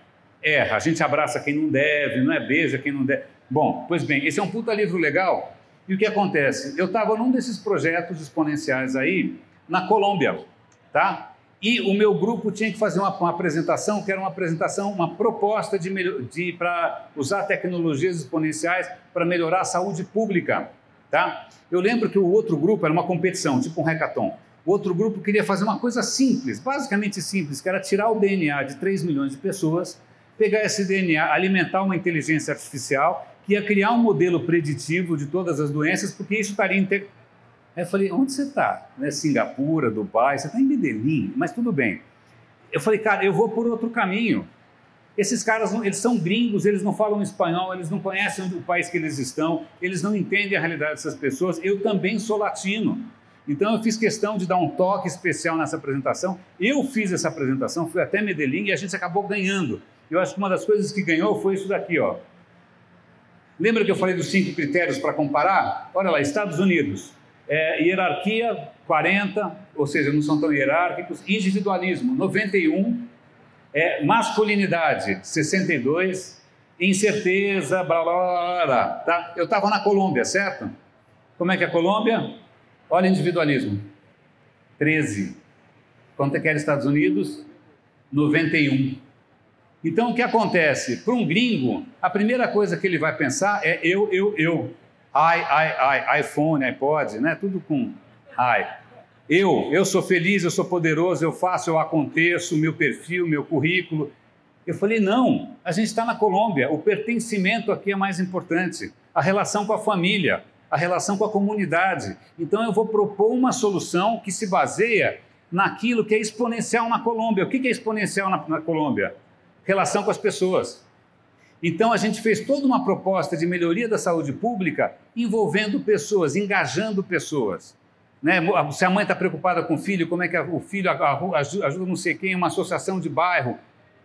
a gente abraça quem não deve, não é beija quem não deve. Bom, pois bem, esse é um puta livro legal. E o que acontece? Eu estava num desses projetos exponenciais aí, na Colômbia, tá? E o meu grupo tinha que fazer uma apresentação, que era uma proposta para usar tecnologias exponenciais para melhorar a saúde pública, tá? Eu lembro que o outro grupo era uma competição, tipo um hackathon. O outro grupo queria fazer uma coisa simples, basicamente simples, que era tirar o DNA de 3 milhões de pessoas, pegar esse DNA, alimentar uma inteligência artificial, que ia criar um modelo preditivo de todas as doenças, porque isso estaria integrado. Aí eu falei, onde você está? Né? Singapura, Dubai, você está em Medellín, mas tudo bem. Eu falei, cara, eu vou por outro caminho. Esses caras, eles são gringos, eles não falam espanhol, eles não conhecem o país que eles estão, eles não entendem a realidade dessas pessoas. Eu também sou latino. Então eu fiz questão de dar um toque especial nessa apresentação. Eu fiz essa apresentação, fui até Medellín e a gente acabou ganhando. Eu acho que uma das coisas que ganhou foi isso daqui, ó. Lembra que eu falei dos 5 critérios para comparar? Olha lá, Estados Unidos. Hierarquia, 40, ou seja, não são tão hierárquicos. Individualismo, 91. Masculinidade, 62. Incerteza, blá, blá, blá, blá, tá? Eu estava na Colômbia, certo? Como é que é a Colômbia? Olha individualismo, 13. Quanto é que era Estados Unidos? 91. Então, o que acontece? Para um gringo, a primeira coisa que ele vai pensar é eu. iPhone, iPod, né? Tudo com I. Eu sou feliz, eu sou poderoso, eu faço, eu aconteço, meu perfil, meu currículo. Eu falei, não, a gente está na Colômbia, o pertencimento aqui é mais importante, a relação com a família, a relação com a comunidade. Então eu vou propor uma solução que se baseia naquilo que é exponencial na Colômbia. O que é exponencial na Colômbia? Relação com as pessoas. Então a gente fez toda uma proposta de melhoria da saúde pública envolvendo pessoas, engajando pessoas. Né? Se a mãe está preocupada com o filho, como é que o filho ajuda não sei quem, uma associação de bairro.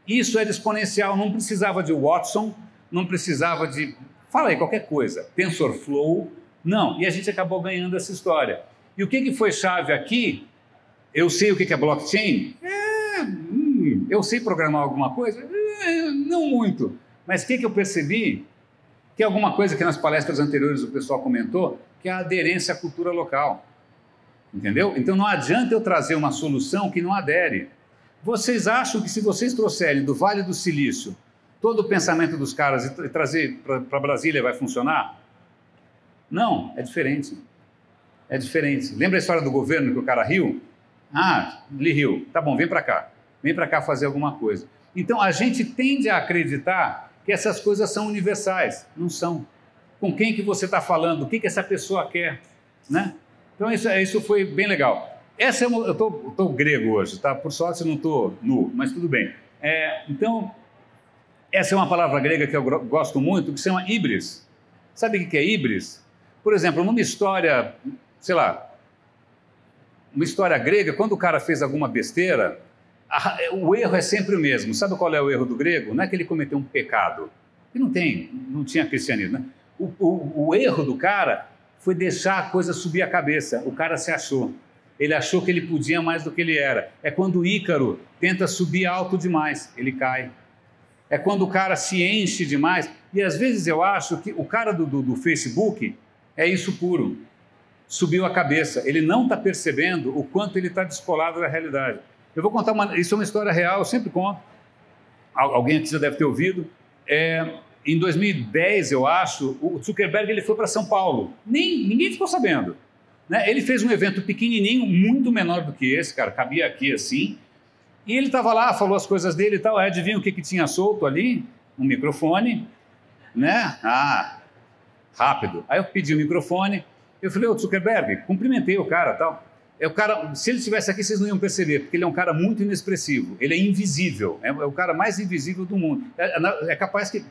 Isso era exponencial, não precisava de Watson, não precisava de, fala aí, qualquer coisa, TensorFlow, não. E a gente acabou ganhando essa história. E o que foi chave aqui? Eu sei o que é blockchain? Eu sei programar alguma coisa? Não muito. Mas o que eu percebi? Que é alguma coisa que nas palestras anteriores o pessoal comentou, que é a aderência à cultura local. Entendeu? Então não adianta eu trazer uma solução que não adere. Vocês acham que se vocês trouxerem do Vale do Silício todo o pensamento dos caras e trazer para Brasília vai funcionar? Não, é diferente. É diferente. Lembra a história do governo que o cara riu? Ele riu. Tá bom, vem para cá. Vem para cá fazer alguma coisa. Então a gente tende a acreditar que essas coisas são universais. Não são. Com quem que você está falando? O que essa pessoa quer? Né? Então isso foi bem legal. Eu estou grego hoje, tá? Por sorte não estou nu, mas tudo bem. Então, essa é uma palavra grega que eu gosto muito, que se chama híbris. Sabe o que é híbris? Por exemplo, numa história, sei lá, uma história grega, quando o cara fez alguma besteira, O erro é sempre o mesmo. Sabe qual é o erro do grego? Não é que ele cometeu um pecado. E não tinha cristianismo, né? O erro do cara foi deixar a coisa subir a cabeça. O cara se achou. Ele achou que ele podia mais do que ele era. É quando o Ícaro tenta subir alto demais, ele cai. É quando o cara se enche demais. E às vezes eu acho que o cara do Facebook é isso puro. Subiu a cabeça. Ele não está percebendo o quanto ele está descolado da realidade. Eu vou contar isso é uma história real, eu sempre conto. Alguém aqui já deve ter ouvido. Em 2010, eu acho, o Zuckerberg ele foi para São Paulo. Ninguém ficou sabendo. Né? Ele fez um evento pequenininho, muito menor do que esse, cara, cabia aqui assim. E ele estava lá, falou as coisas dele e tal. Adivinha o que tinha solto ali? Um microfone, né? Rápido. Aí eu pedi o microfone, eu falei, ô Zuckerberg, cumprimentei o cara e tal. O cara, se ele estivesse aqui, vocês não iam perceber, porque ele é um cara muito inexpressivo, ele é invisível, é o cara mais invisível do mundo. É capaz que...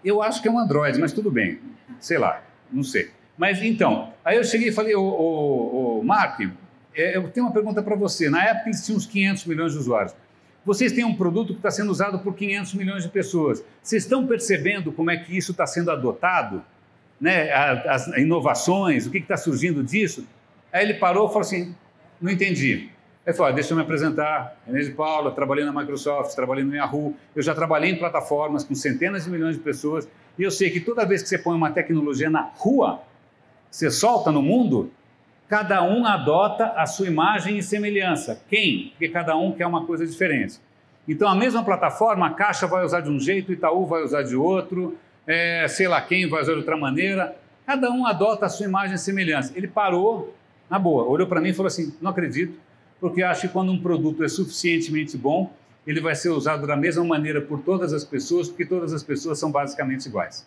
Eu acho que é um androide, mas tudo bem, sei lá, não sei. Mas então, aí eu cheguei e falei, Mark, eu tenho uma pergunta para você. Na época eles tinham uns 500 milhões de usuários. Vocês têm um produto que está sendo usado por 500 milhões de pessoas. Vocês estão percebendo como é que isso está sendo adotado? Né? As inovações, o que está surgindo disso? Aí ele parou e falou assim, não entendi. Ele falou, deixa eu me apresentar, René de Paula, trabalhei na Microsoft, trabalhei no Yahoo, eu já trabalhei em plataformas com centenas de milhões de pessoas, e eu sei que toda vez que você põe uma tecnologia na rua, você solta no mundo, cada um adota a sua imagem e semelhança. Quem? Porque cada um quer uma coisa diferente. Então, a mesma plataforma, a Caixa vai usar de um jeito, o Itaú vai usar de outro, sei lá quem vai usar de outra maneira. Cada um adota a sua imagem e semelhança. Ele parou, na boa, olhou para mim e falou assim, não acredito, porque acho que quando um produto é suficientemente bom, ele vai ser usado da mesma maneira por todas as pessoas, porque todas as pessoas são basicamente iguais.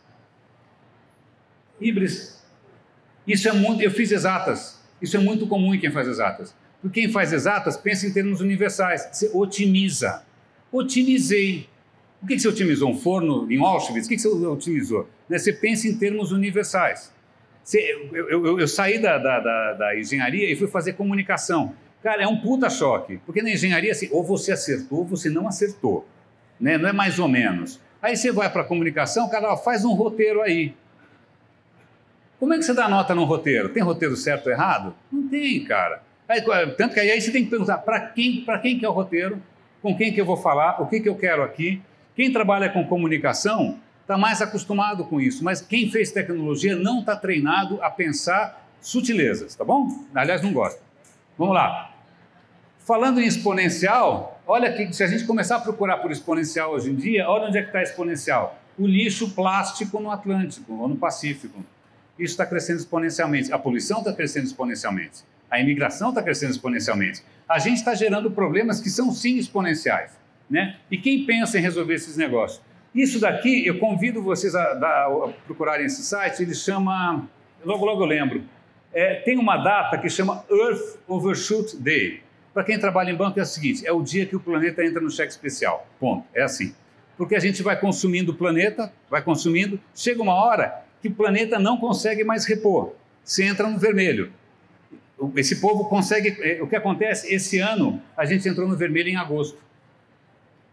Híbridos. Isso é muito... Eu fiz exatas. Isso é muito comum em quem faz exatas. Porque quem faz exatas pensa em termos universais. Você otimiza. Otimizei. O que você otimizou? Um forno em Auschwitz? O que você otimizou? Você pensa em termos universais. Eu saí da engenharia e fui fazer comunicação. Cara, é um puta choque. Porque na engenharia, assim, ou você acertou ou você não acertou. Né? Não é mais ou menos. Aí você vai para a comunicação, cara, faz um roteiro aí. Como é que você dá nota num roteiro? Tem roteiro certo ou errado? Não tem, cara. Tanto que aí você tem que perguntar para quem que é o roteiro, com quem que eu vou falar, o que eu quero aqui. Quem trabalha com comunicação está mais acostumado com isso, mas quem fez tecnologia não está treinado a pensar sutilezas, tá bom? Aliás, não gosta. Vamos lá. Falando em exponencial, olha que se a gente começar a procurar por exponencial hoje em dia, olha onde é que está exponencial. O lixo plástico no Atlântico ou no Pacífico. Isso está crescendo exponencialmente. A poluição está crescendo exponencialmente. A imigração está crescendo exponencialmente. A gente está gerando problemas que são sim exponenciais. Né? E quem pensa em resolver esses negócios? Isso daqui, eu convido vocês a procurarem esse site, ele chama, logo eu lembro, tem uma data que chama Earth Overshoot Day. Para quem trabalha em banco é o seguinte, é o dia que o planeta entra no cheque especial, ponto, é assim. Porque a gente vai consumindo o planeta, vai consumindo, chega uma hora que o planeta não consegue mais repor, você entra no vermelho. Esse povo consegue, o que acontece, esse ano a gente entrou no vermelho em agosto.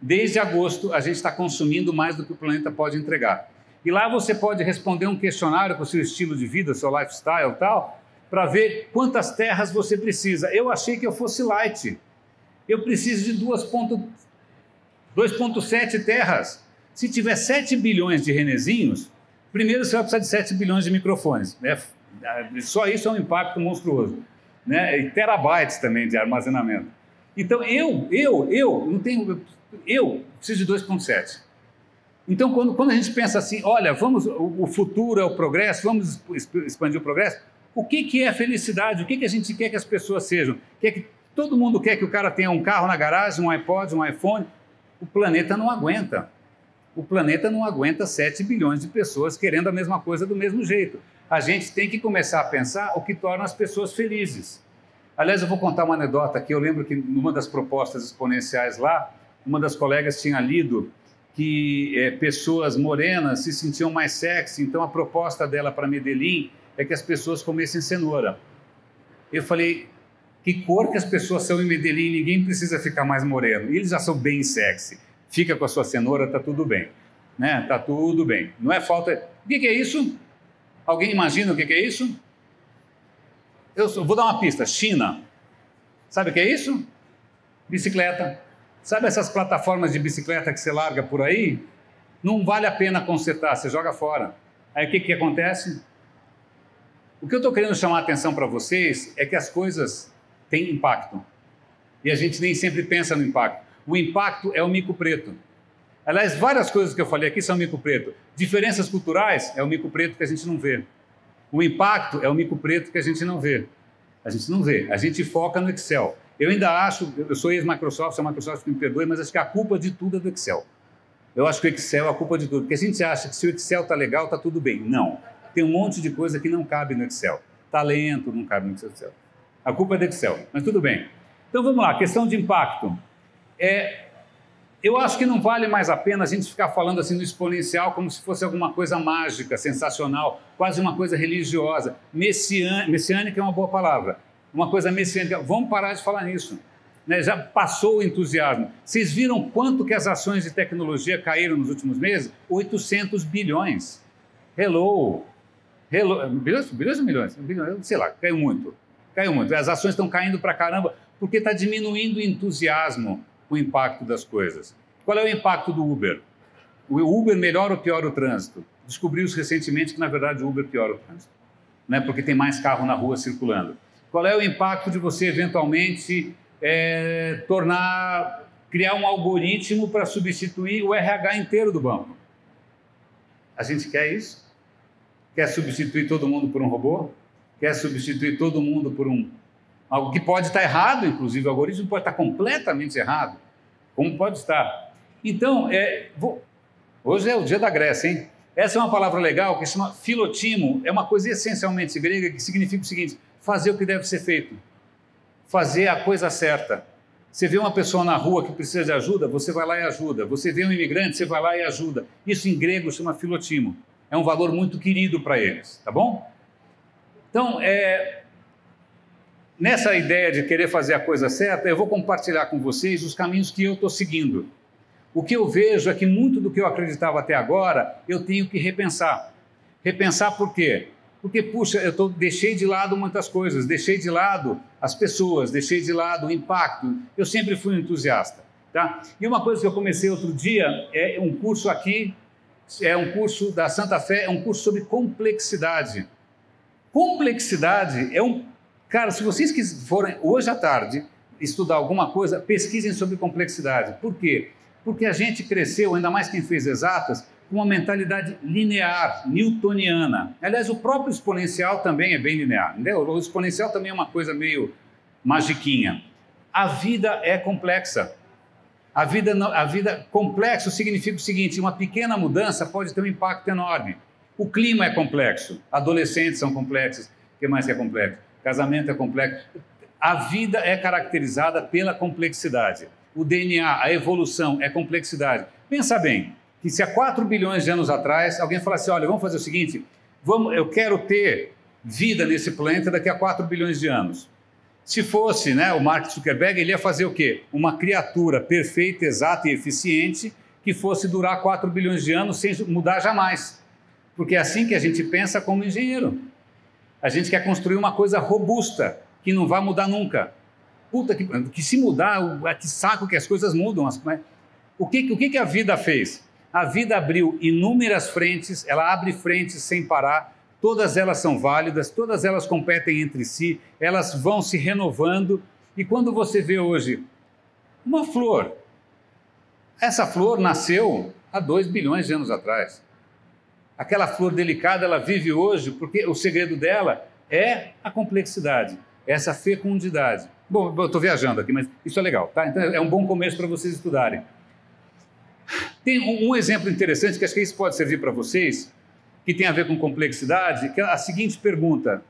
Desde agosto a gente está consumindo mais do que o planeta pode entregar. E lá você pode responder um questionário com o seu estilo de vida, seu lifestyle e tal, para ver quantas terras você precisa. Eu achei que eu fosse light. Eu preciso de 2,7 terras. Se tiver 7 bilhões de renezinhos, primeiro você vai precisar de 7 bilhões de microfones. Né? Só isso é um impacto monstruoso. Né? E terabytes também de armazenamento. Então eu preciso de 2,7. Então quando a gente pensa assim, olha, o futuro é o progresso, vamos expandir o progresso, o que é felicidade? O que a gente quer que as pessoas sejam? Todo mundo quer que o cara tenha um carro na garagem, um iPod, um iPhone. O planeta não aguenta. O planeta não aguenta 7 bilhões de pessoas querendo a mesma coisa do mesmo jeito. A gente tem que começar a pensar o que torna as pessoas felizes. Aliás, eu vou contar uma anedota aqui. Eu lembro que numa das propostas exponenciais lá, uma das colegas tinha lido que pessoas morenas se sentiam mais sexy, então a proposta dela para Medellín é que as pessoas comessem cenoura. Eu falei, Que cor que as pessoas são em Medellín, ninguém precisa ficar mais moreno. E eles já são bem sexy. Fica com a sua cenoura, tá tudo bem. Né? Tá tudo bem. Não é falta... O que é isso? Alguém imagina o que é isso? Vou dar uma pista. China. Sabe o que é isso? Bicicleta. Sabe essas plataformas de bicicleta que você larga por aí? Não vale a pena consertar, você joga fora. Aí o que acontece? O que eu estou querendo chamar a atenção para vocês é que as coisas têm impacto. E a gente nem sempre pensa no impacto. O impacto é o mico preto. Aliás, várias coisas que eu falei aqui são mico preto. Diferenças culturais é o mico preto que a gente não vê. O impacto é o mico preto que a gente não vê. A gente não vê. A gente foca no Excel. Eu ainda acho, eu sou ex-Microsoft, se a Microsoft me perdoe, mas acho que a culpa de tudo é do Excel. Eu acho que o Excel é a culpa de tudo. Porque a gente acha que se o Excel está legal, está tudo bem. Não. Tem um monte de coisa que não cabe no Excel. Talento não cabe no Excel. A culpa é do Excel, mas tudo bem. Então vamos lá, questão de impacto. Eu acho que não vale mais a pena a gente ficar falando assim do exponencial como se fosse alguma coisa mágica, sensacional, quase uma coisa religiosa. Messiânica é uma boa palavra. Uma coisa messiânica. Vamos parar de falar nisso. Né? Já passou o entusiasmo. Vocês viram quanto que as ações de tecnologia caíram nos últimos meses? 800 bilhões. Hello. Bilhões ou milhões? Sei lá, caiu muito. Caiu muito. As ações estão caindo pra caramba porque está diminuindo o entusiasmo, o impacto das coisas. Qual é o impacto do Uber? O Uber melhora ou piora o trânsito? Descobrimos recentemente que, na verdade, o Uber piora o trânsito, né? Porque tem mais carro na rua circulando. Qual é o impacto de você, eventualmente, criar um algoritmo para substituir o RH inteiro do banco? A gente quer isso? Quer substituir todo mundo por um robô? Quer substituir todo mundo por algo que pode estar errado, inclusive o algoritmo pode estar completamente errado, como pode estar. Então, hoje é o dia da Grécia, hein? Essa é uma palavra legal que se chama filotimo, é uma coisa essencialmente grega que significa o seguinte: fazer o que deve ser feito, fazer a coisa certa. Você vê uma pessoa na rua que precisa de ajuda, você vai lá e ajuda. Você vê um imigrante, você vai lá e ajuda. Isso em grego chama filotimo. É um valor muito querido para eles, tá bom? Então, nessa ideia de querer fazer a coisa certa, eu vou compartilhar com vocês os caminhos que eu estou seguindo. O que eu vejo é que muito do que eu acreditava até agora, eu tenho que repensar. Repensar por quê? Porque, puxa, deixei de lado muitas coisas, deixei de lado as pessoas, deixei de lado o impacto. Eu sempre fui um entusiasta, tá? E uma coisa que eu comecei outro dia é um curso aqui, é um curso da Santa Fé, é um curso sobre complexidade. Complexidade é Cara, se vocês forem hoje à tarde estudar alguma coisa, pesquisem sobre complexidade. Por quê? Porque a gente cresceu, ainda mais quem fez exatas, com uma mentalidade linear, newtoniana. Aliás, o próprio exponencial também é bem linear, entendeu? O exponencial também é uma coisa meio magiquinha. A vida é complexa. A vida complexo significa o seguinte: uma pequena mudança pode ter um impacto enorme. O clima é complexo, adolescentes são complexos. O que mais que é complexo? Casamento é complexo. A vida é caracterizada pela complexidade. O DNA, a evolução é complexidade. Pensa bem, que se há 4 bilhões de anos atrás alguém falasse: olha, vamos fazer o seguinte, eu quero ter vida nesse planeta daqui a 4 bilhões de anos. Se fosse, né, o Mark Zuckerberg, ele ia fazer o quê? Uma criatura perfeita, exata e eficiente que fosse durar 4 bilhões de anos sem mudar jamais. Porque é assim que a gente pensa como engenheiro. A gente quer construir uma coisa robusta, que não vai mudar nunca. Puta, que se mudar, que saco que as coisas mudam. O que a vida fez? A vida abriu inúmeras frentes, ela abre frentes sem parar, todas elas são válidas, todas elas competem entre si, elas vão se renovando. E quando você vê hoje uma flor, essa flor nasceu há 2 bilhões de anos atrás. Aquela flor delicada, ela vive hoje porque o segredo dela é a complexidade, essa fecundidade. Bom, eu estou viajando aqui, mas isso é legal, tá? Então é um bom começo para vocês estudarem. Tem um exemplo interessante, que acho que isso pode servir para vocês, que tem a ver com complexidade, que é a seguinte pergunta: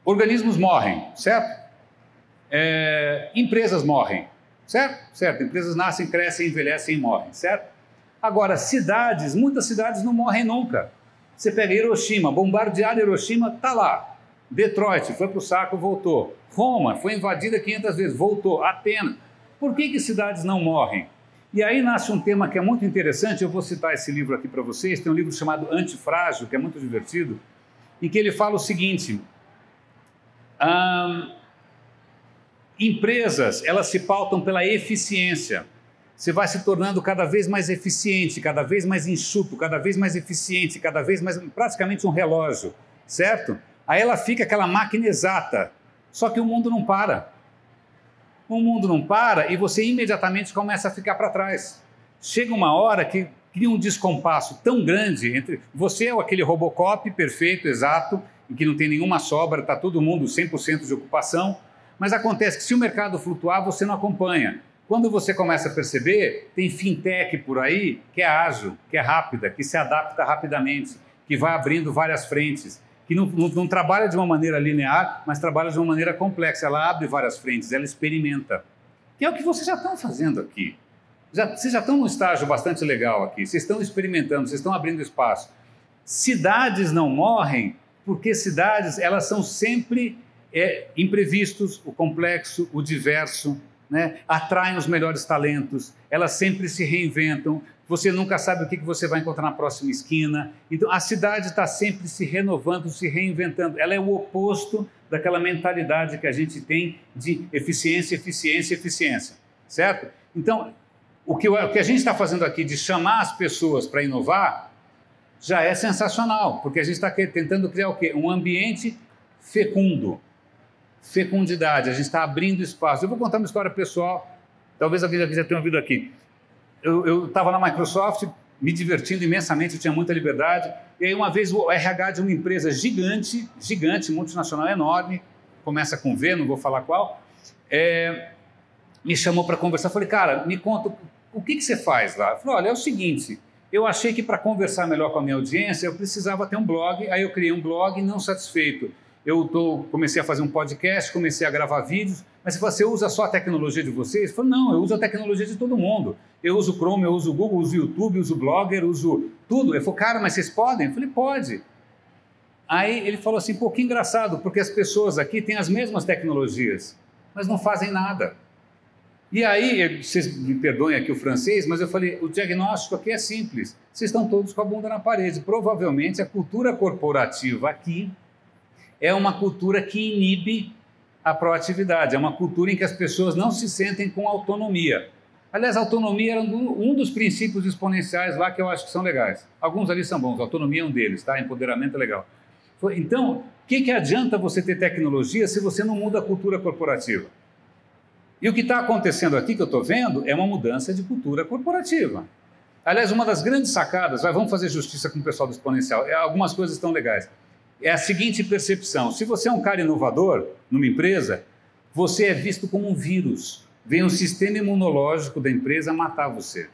organismos morrem, certo? Empresas morrem, certo? Certo, empresas nascem, crescem, envelhecem e morrem, certo? Agora, muitas cidades não morrem nunca. Você pega Hiroshima, bombardear Hiroshima, está lá. Detroit foi para o saco, voltou. Roma foi invadida 500 vezes, voltou. Atenas. Por que cidades não morrem? E aí nasce um tema que é muito interessante, eu vou citar esse livro aqui para vocês, tem um livro chamado Antifrágil, que é muito divertido, em que ele fala o seguinte, empresas, elas se pautam pela eficiência. Você vai se tornando cada vez mais eficiente, cada vez mais enxuto, cada vez mais eficiente, cada vez mais, praticamente um relógio, certo? Aí ela fica aquela máquina exata, só que o mundo não para. O mundo não para e você imediatamente começa a ficar para trás. Chega uma hora que cria um descompasso tão grande entre... Você é aquele Robocop perfeito, exato, em que não tem nenhuma sobra, está todo mundo 100% de ocupação, mas acontece que se o mercado flutuar, você não acompanha. Quando você começa a perceber, tem fintech por aí que é ágil, que é rápida, que se adapta rapidamente, que vai abrindo várias frentes, que não trabalha de uma maneira linear, mas trabalha de uma maneira complexa. Ela abre várias frentes, ela experimenta. Que é o que vocês já estão fazendo aqui. Vocês já estão num estágio bastante legal aqui. Vocês estão experimentando, vocês estão abrindo espaço. Cidades não morrem porque cidades, elas são sempre imprevistos, o complexo, o diverso, né? Atraem os melhores talentos, elas sempre se reinventam. Você nunca sabe o que você vai encontrar na próxima esquina. Então, a cidade está sempre se renovando, se reinventando. Ela é o oposto daquela mentalidade que a gente tem de eficiência, eficiência, eficiência, certo? Então, o que a gente está fazendo aqui de chamar as pessoas para inovar já é sensacional, porque a gente está tentando criar o quê? Um ambiente fecundo, fecundidade, a gente está abrindo espaço. Eu vou contar uma história pessoal, talvez alguém já tenha ouvido aqui. Eu estava na Microsoft, me divertindo imensamente, eu tinha muita liberdade, e aí uma vez o RH de uma empresa gigante, multinacional enorme, começa com V, não vou falar qual, me chamou para conversar. Falei, cara, me conta, o que você faz lá? Eu falei, olha, é o seguinte, eu achei que para conversar melhor com a minha audiência, eu precisava ter um blog, aí eu criei um blog, não satisfeito. Comecei a fazer um podcast, comecei a gravar vídeos, mas você usa só a tecnologia de vocês? Eu falei, não, eu uso a tecnologia de todo mundo. Eu uso o Chrome, eu uso o Google, uso o YouTube, uso o Blogger, uso tudo. Ele falou, cara, mas vocês podem? Eu falei, pode. Aí ele falou assim, pô, que engraçado, porque as pessoas aqui têm as mesmas tecnologias, mas não fazem nada. E aí, vocês me perdoem aqui o francês, mas eu falei, o diagnóstico aqui é simples. Vocês estão todos com a bunda na parede. Provavelmente a cultura corporativa aqui é uma cultura que inibe a proatividade, é uma cultura em que as pessoas não se sentem com autonomia. Aliás, a autonomia era um dos princípios exponenciais lá que eu acho que são legais. Alguns ali são bons, a autonomia é um deles, tá? Empoderamento é legal. Então, o que adianta você ter tecnologia se você não muda a cultura corporativa? E o que está acontecendo aqui, que eu estou vendo, é uma mudança de cultura corporativa. Aliás, uma das grandes sacadas, vamos fazer justiça com o pessoal do Exponencial, algumas coisas estão legais. É a seguinte percepção, se você é um cara inovador numa empresa, você é visto como um vírus. Vem o sistema imunológico da empresa matar você.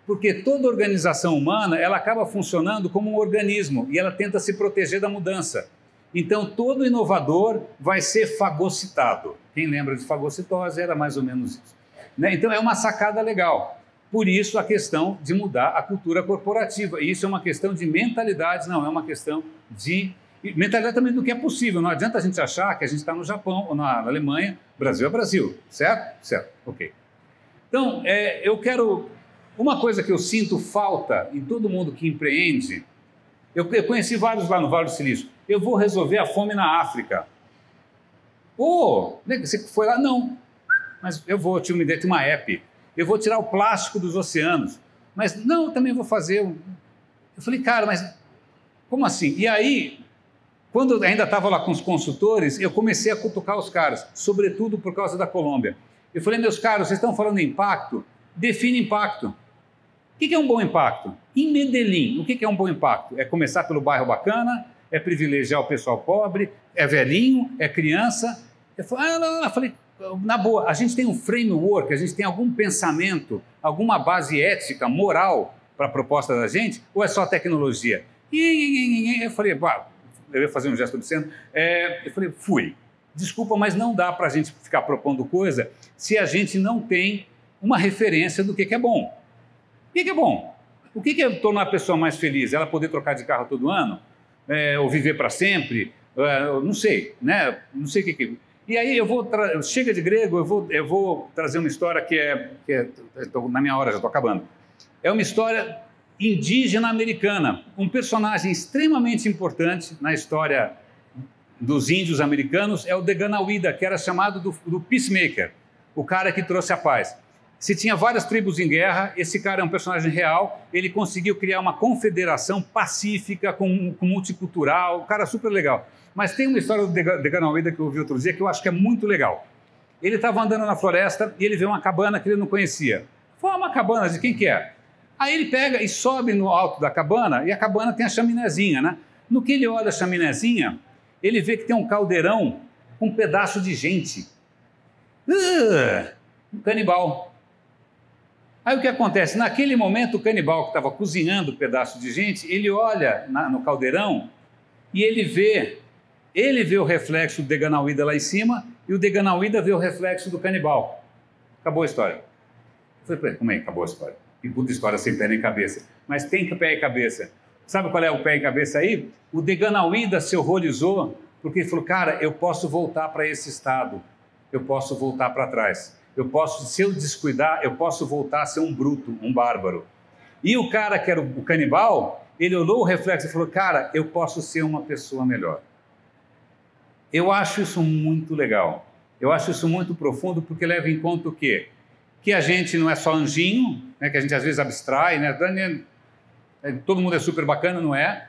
Porque toda organização humana, ela acaba funcionando como um organismo e ela tenta se proteger da mudança. Então, todo inovador vai ser fagocitado. Quem lembra de fagocitose era mais ou menos isso, né? Então, é uma sacada legal. Por isso, a questão de mudar a cultura corporativa. E isso é uma questão de mentalidade, não é uma questão de... mentalidade também do que é possível. Não adianta a gente achar que a gente está no Japão ou na Alemanha. Brasil é Brasil, certo? Certo, ok. Então, eu quero... Uma coisa que eu sinto falta em todo mundo que empreende, eu conheci vários lá no Vale do Silício, eu vou resolver a fome na África. Você foi lá? Não. Mas eu vou, tinha uma ideia, tinha uma app. Eu vou tirar o plástico dos oceanos. Mas não, eu também vou fazer... Eu falei, cara, mas como assim? E aí, quando eu ainda estava lá com os consultores, eu comecei a cutucar os caras, sobretudo por causa da Colômbia. Eu falei, meus caros, vocês estão falando em impacto? Define impacto. O que é um bom impacto? Em Medellín, o que é um bom impacto? É começar pelo bairro bacana, é privilegiar o pessoal pobre, é velhinho, é criança. Eu falei, na boa, a gente tem um framework, a gente tem algum pensamento, alguma base ética, moral para a proposta da gente, ou é só tecnologia? Eu falei, eu ia fazer um gesto obsceno, eu falei, fui. Desculpa, mas não dá para a gente ficar propondo coisa se a gente não tem uma referência do que é bom. O que é bom? O que é tornar a pessoa mais feliz? Ela poder trocar de carro todo ano? Ou viver para sempre? não sei, né? Não sei o que. E aí chega de grego, eu vou trazer uma história na minha hora, já estou acabando. É uma história indígena americana, um personagem extremamente importante na história dos índios americanos é o Deganawida, que era chamado do Peacemaker, o cara que trouxe a paz. Se tinha várias tribos em guerra, esse cara é um personagem real, ele conseguiu criar uma confederação pacífica, com multicultural, um cara super legal. Mas tem uma história do Deganawida que eu ouvi outro dia que eu acho que é muito legal. Ele estava andando na floresta e ele vê uma cabana que ele não conhecia. Foi uma cabana, de quem que é? Aí ele pega e sobe no alto da cabana, e a cabana tem a chaminézinha, né? No que ele olha a chaminézinha, ele vê que tem um caldeirão com um pedaço de gente. Um canibal. Aí o que acontece? Naquele momento, o canibal que estava cozinhando o pedaço de gente, ele olha no caldeirão e ele vê o reflexo do Deganawida lá em cima e o Deganawida vê o reflexo do canibal. Acabou a história. Eu falei, como é que acabou a história? Que puta história sem pé nem cabeça. Mas tem que pé e cabeça. Sabe qual é o pé e cabeça aí? O Deganawida se horrorizou porque ele falou, cara, eu posso voltar para esse estado. Eu posso voltar para trás. Se eu descuidar, eu posso voltar a ser um bruto, um bárbaro. E o cara que era o canibal, ele olhou o reflexo e falou, cara, eu posso ser uma pessoa melhor. Eu acho isso muito legal. Eu acho isso muito profundo porque leva em conta o quê? Que a gente não é só anjinho, né, que a gente às vezes abstrai, né? Todo mundo é super bacana, não é?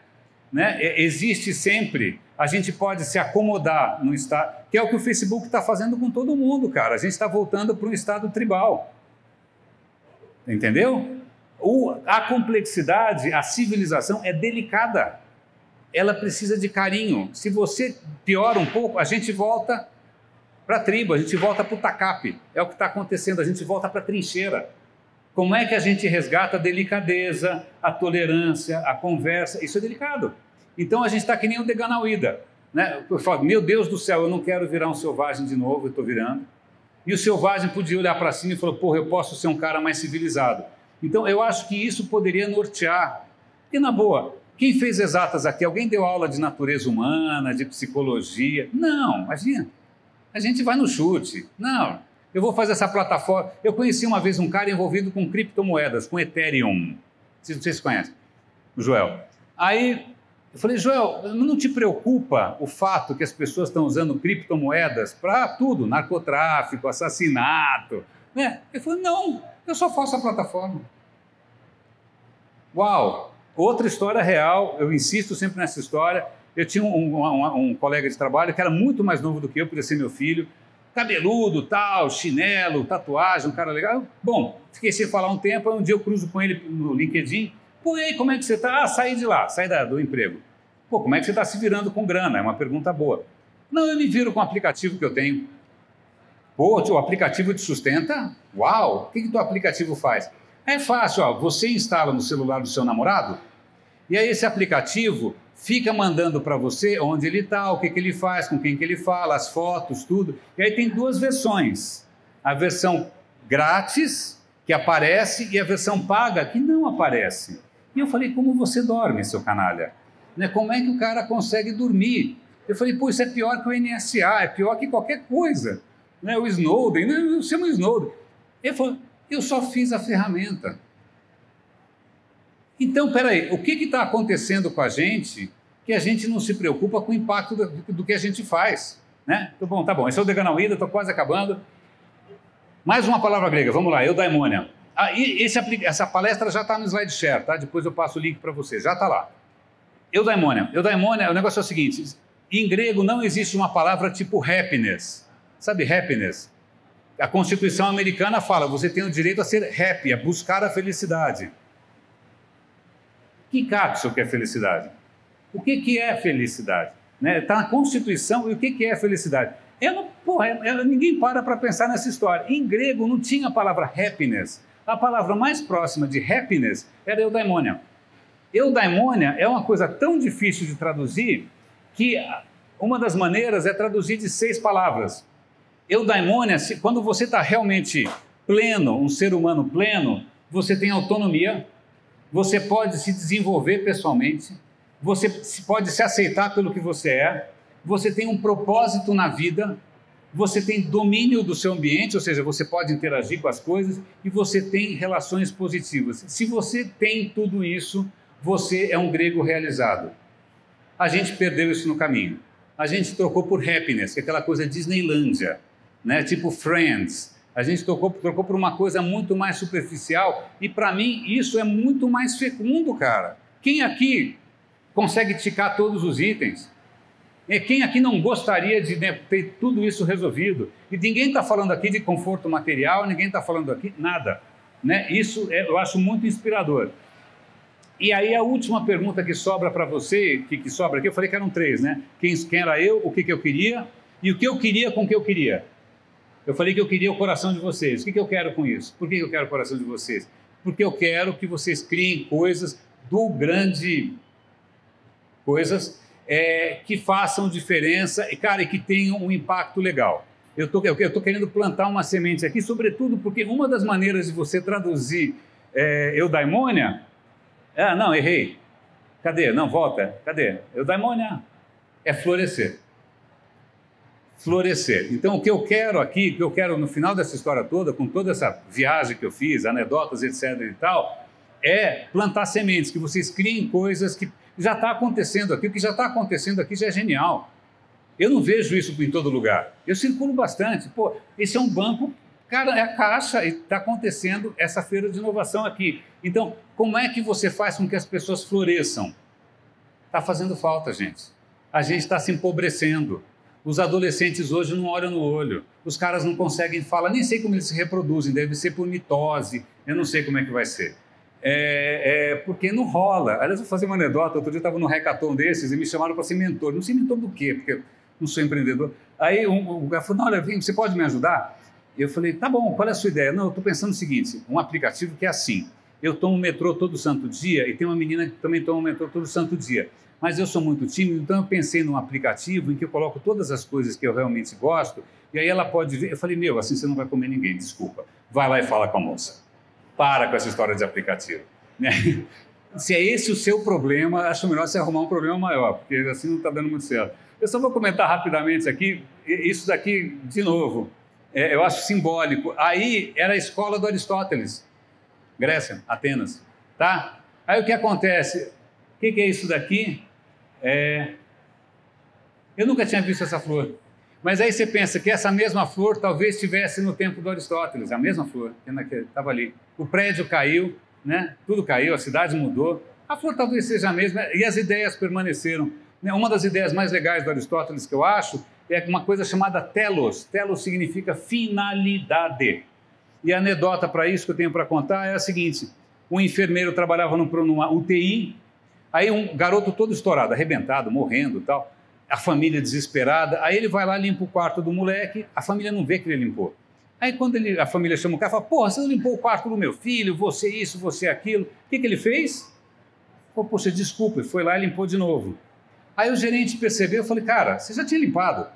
Né? Existe sempre, a gente pode se acomodar no estado, que é o que o Facebook está fazendo com todo mundo, cara. A gente está voltando para um estado tribal. Entendeu? A complexidade, a civilização é delicada. Ela precisa de carinho. Se você piora um pouco, a gente volta para a tribo, a gente volta para o tacape. É o que está acontecendo, a gente volta para a trincheira. Como é que a gente resgata a delicadeza, a tolerância, a conversa? Isso é delicado. Então a gente está que nem o Deganawida, né? Eu falo, meu Deus do céu, eu não quero virar um selvagem de novo, eu estou virando. E o selvagem podia olhar para cima e falar, porra, eu posso ser um cara mais civilizado. Então eu acho que isso poderia nortear. E na boa, quem fez exatas aqui? Alguém deu aula de natureza humana, de psicologia? Não, imagina. A gente vai no chute. Não, eu vou fazer essa plataforma. Eu conheci uma vez um cara envolvido com criptomoedas, com Ethereum. Vocês conhecem? O Joel. Aí eu falei, Joel, não te preocupa o fato que as pessoas estão usando criptomoedas para tudo, narcotráfico, assassinato, né? Ele falou, não, eu só faço a plataforma. Uau! Outra história real, eu insisto sempre nessa história. Eu tinha um colega de trabalho que era muito mais novo do que eu, podia ser meu filho, cabeludo, tal, chinelo, tatuagem, um cara legal. Bom, fiquei sem falar um tempo, aí um dia eu cruzo com ele no LinkedIn. Pô, e aí, como é que você está? Ah, saí de lá, saí do emprego. Pô, como é que você está se virando com grana? É uma pergunta boa. Não, eu me viro com o aplicativo que eu tenho. Pô, o aplicativo te sustenta? Uau, o que o teu aplicativo faz? É fácil, ó, você instala no celular do seu namorado, e aí esse aplicativo fica mandando para você onde ele está, o que ele faz, com quem que ele fala, as fotos, tudo. E aí tem duas versões. A versão grátis, que aparece, e a versão paga, que não aparece. E eu falei, como você dorme, seu canalha? Né? Como é que o cara consegue dormir? Eu falei, pô, isso é pior que o NSA, é pior que qualquer coisa. Né? O Snowden, eu chamo Snowden. Ele falou, eu só fiz a ferramenta. Então, peraí, o que está acontecendo com a gente que a gente não se preocupa com o impacto do que a gente faz? Né? Então, bom, tá bom, esse é o Deganawida, estou quase acabando. Mais uma palavra grega, vamos lá, eudaimonia. Essa palestra já está no SlideShare, tá? Depois eu passo o link para você, já está lá. Eudaimonia, o negócio é o seguinte, em grego não existe uma palavra tipo happiness. Sabe happiness? A Constituição americana fala, você tem o direito a ser happy, a buscar a felicidade. Que capso que é felicidade? O que é felicidade? Está na Constituição, e o que é felicidade? Ninguém para pensar nessa história. Em grego não tinha a palavra happiness. A palavra mais próxima de happiness era eudaimonia. Eudaimonia é uma coisa tão difícil de traduzir que uma das maneiras é traduzir de 6 palavras. Eudaimonia, quando você está realmente pleno, um ser humano pleno, você tem autonomia, você pode se desenvolver pessoalmente, você pode se aceitar pelo que você é, você tem um propósito na vida, você tem domínio do seu ambiente, ou seja, você pode interagir com as coisas e você tem relações positivas. Se você tem tudo isso, você é um grego realizado. A gente perdeu isso no caminho. A gente trocou por happiness, que é aquela coisa Disneylândia, né? Tipo Friends. A gente trocou por uma coisa muito mais superficial e, para mim, isso é muito mais fecundo, cara. Quem aqui consegue ticar todos os itens? Quem aqui não gostaria de, né, ter tudo isso resolvido? E ninguém está falando aqui de conforto material, ninguém está falando aqui nada, né? Isso eu acho muito inspirador. E aí a última pergunta que sobra para você, que sobra aqui, eu falei que eram 3, né? Quem era eu, o que eu queria e o que eu queria com o que eu queria. Eu falei que eu queria o coração de vocês. O que eu quero com isso? Por que eu quero o coração de vocês? Porque eu quero que vocês criem coisas que façam diferença e, cara, que tenham um impacto legal. Eu tô querendo plantar uma semente aqui, sobretudo porque uma das maneiras de você traduzir eudaimonia... não, errei. Cadê? Não, volta. Cadê? Eudaimonia é florescer. Florescer. Então, o que eu quero aqui, o que eu quero no final dessa história toda, com toda essa viagem que eu fiz, anedotas, etc. e tal, é plantar sementes, que vocês criem coisas que já está acontecendo aqui. O que já está acontecendo aqui já é genial. Eu não vejo isso em todo lugar. Eu circulo bastante. Pô, esse é um banco, cara, é a Caixa, e está acontecendo essa feira de inovação aqui. Então, como é que você faz com que as pessoas floresçam? Está fazendo falta, gente. A gente está se empobrecendo. Os adolescentes hoje não olham no olho. Os caras não conseguem falar, nem sei como eles se reproduzem, deve ser por mitose, eu não sei como é que vai ser. Porque não rola. Aliás, eu vou fazer uma anedota. Outro dia eu estava num hackathon desses e me chamaram para ser mentor. Não sei mentor do quê, porque eu não sou empreendedor. Aí o cara falou, não, olha, você pode me ajudar? Eu falei, tá bom, qual é a sua ideia? Não, eu estou pensando o seguinte, um aplicativo que é assim, eu tomo metrô todo santo dia e tem uma menina que também toma metrô todo santo dia. Mas eu sou muito tímido, então eu pensei num aplicativo em que eu coloco todas as coisas que eu realmente gosto e aí ela pode ver. Eu falei, meu, assim você não vai comer ninguém, desculpa. Vai lá e fala com a moça. Para com essa história de aplicativo. Né? Se é esse o seu problema, acho melhor você arrumar um problema maior, porque assim não está dando muito certo. Eu só vou comentar rapidamente aqui, isso daqui, de novo, eu acho simbólico. Aí era a escola do Aristóteles, Grécia, Atenas. Tá? Aí o que acontece? O que é isso daqui? Eu nunca tinha visto essa flor. Mas aí você pensa que essa mesma flor talvez estivesse no tempo do Aristóteles, a mesma flor, que estava ali. O prédio caiu, né? Tudo caiu, a cidade mudou. A flor talvez seja a mesma e as ideias permaneceram. Uma das ideias mais legais do Aristóteles que eu acho é uma coisa chamada telos. Telos significa finalidade. E a anedota para isso que eu tenho para contar é a seguinte. Um enfermeiro trabalhava numa UTI, aí um garoto todo estourado, arrebentado, morrendo e tal. A família desesperada, aí ele vai lá, limpa o quarto do moleque, a família não vê que ele limpou. Aí quando a família chama o cara, fala, porra, você não limpou o quarto do meu filho, você isso, você aquilo. O que ele fez? Poxa, desculpa, ele foi lá e limpou de novo. Aí o gerente percebeu, eu falei, cara, você já tinha limpado.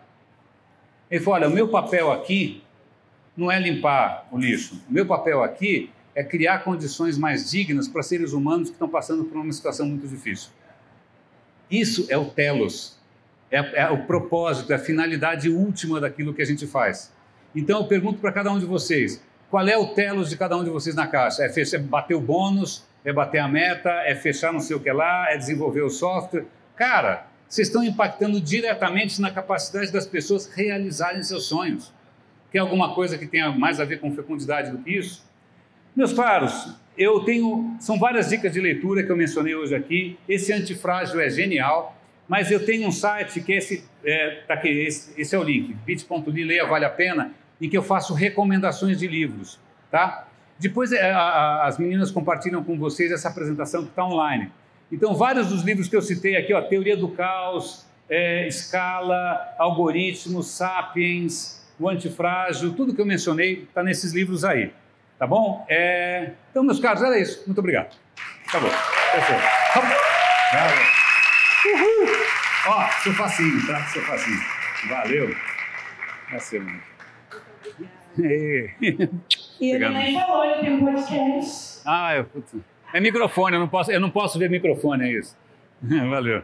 Ele falou, olha, o meu papel aqui não é limpar o lixo, o meu papel aqui é criar condições mais dignas para seres humanos que estão passando por uma situação muito difícil. Isso é o telos. É o propósito, é a finalidade última daquilo que a gente faz. Então eu pergunto para cada um de vocês, qual é o telos de cada um de vocês na Caixa? É bater o bônus? É bater a meta? É fechar não sei o que lá? É desenvolver o software? Cara, vocês estão impactando diretamente na capacidade das pessoas realizarem seus sonhos. Quer alguma coisa que tenha mais a ver com fecundidade do que isso? Meus caros, são várias dicas de leitura que eu mencionei hoje aqui. Esse Antifrágil é genial. Mas eu tenho um site que esse é o link, bit.ly, leia, vale a pena, em que eu faço recomendações de livros, tá? Depois as meninas compartilham com vocês essa apresentação que está online. Então, vários dos livros que eu citei aqui, ó, Teoria do Caos, Escala, Algoritmos, Sapiens, O Antifrágil, tudo que eu mencionei está nesses livros aí, tá bom? Então, meus caros, era isso. Muito obrigado. Acabou. Fechou. Uhul! Ó, seu facinho, tá? Seu facinho. Valeu. E ele nem falou, ele tem um podcast. É microfone, eu não posso ver microfone, é isso. Valeu.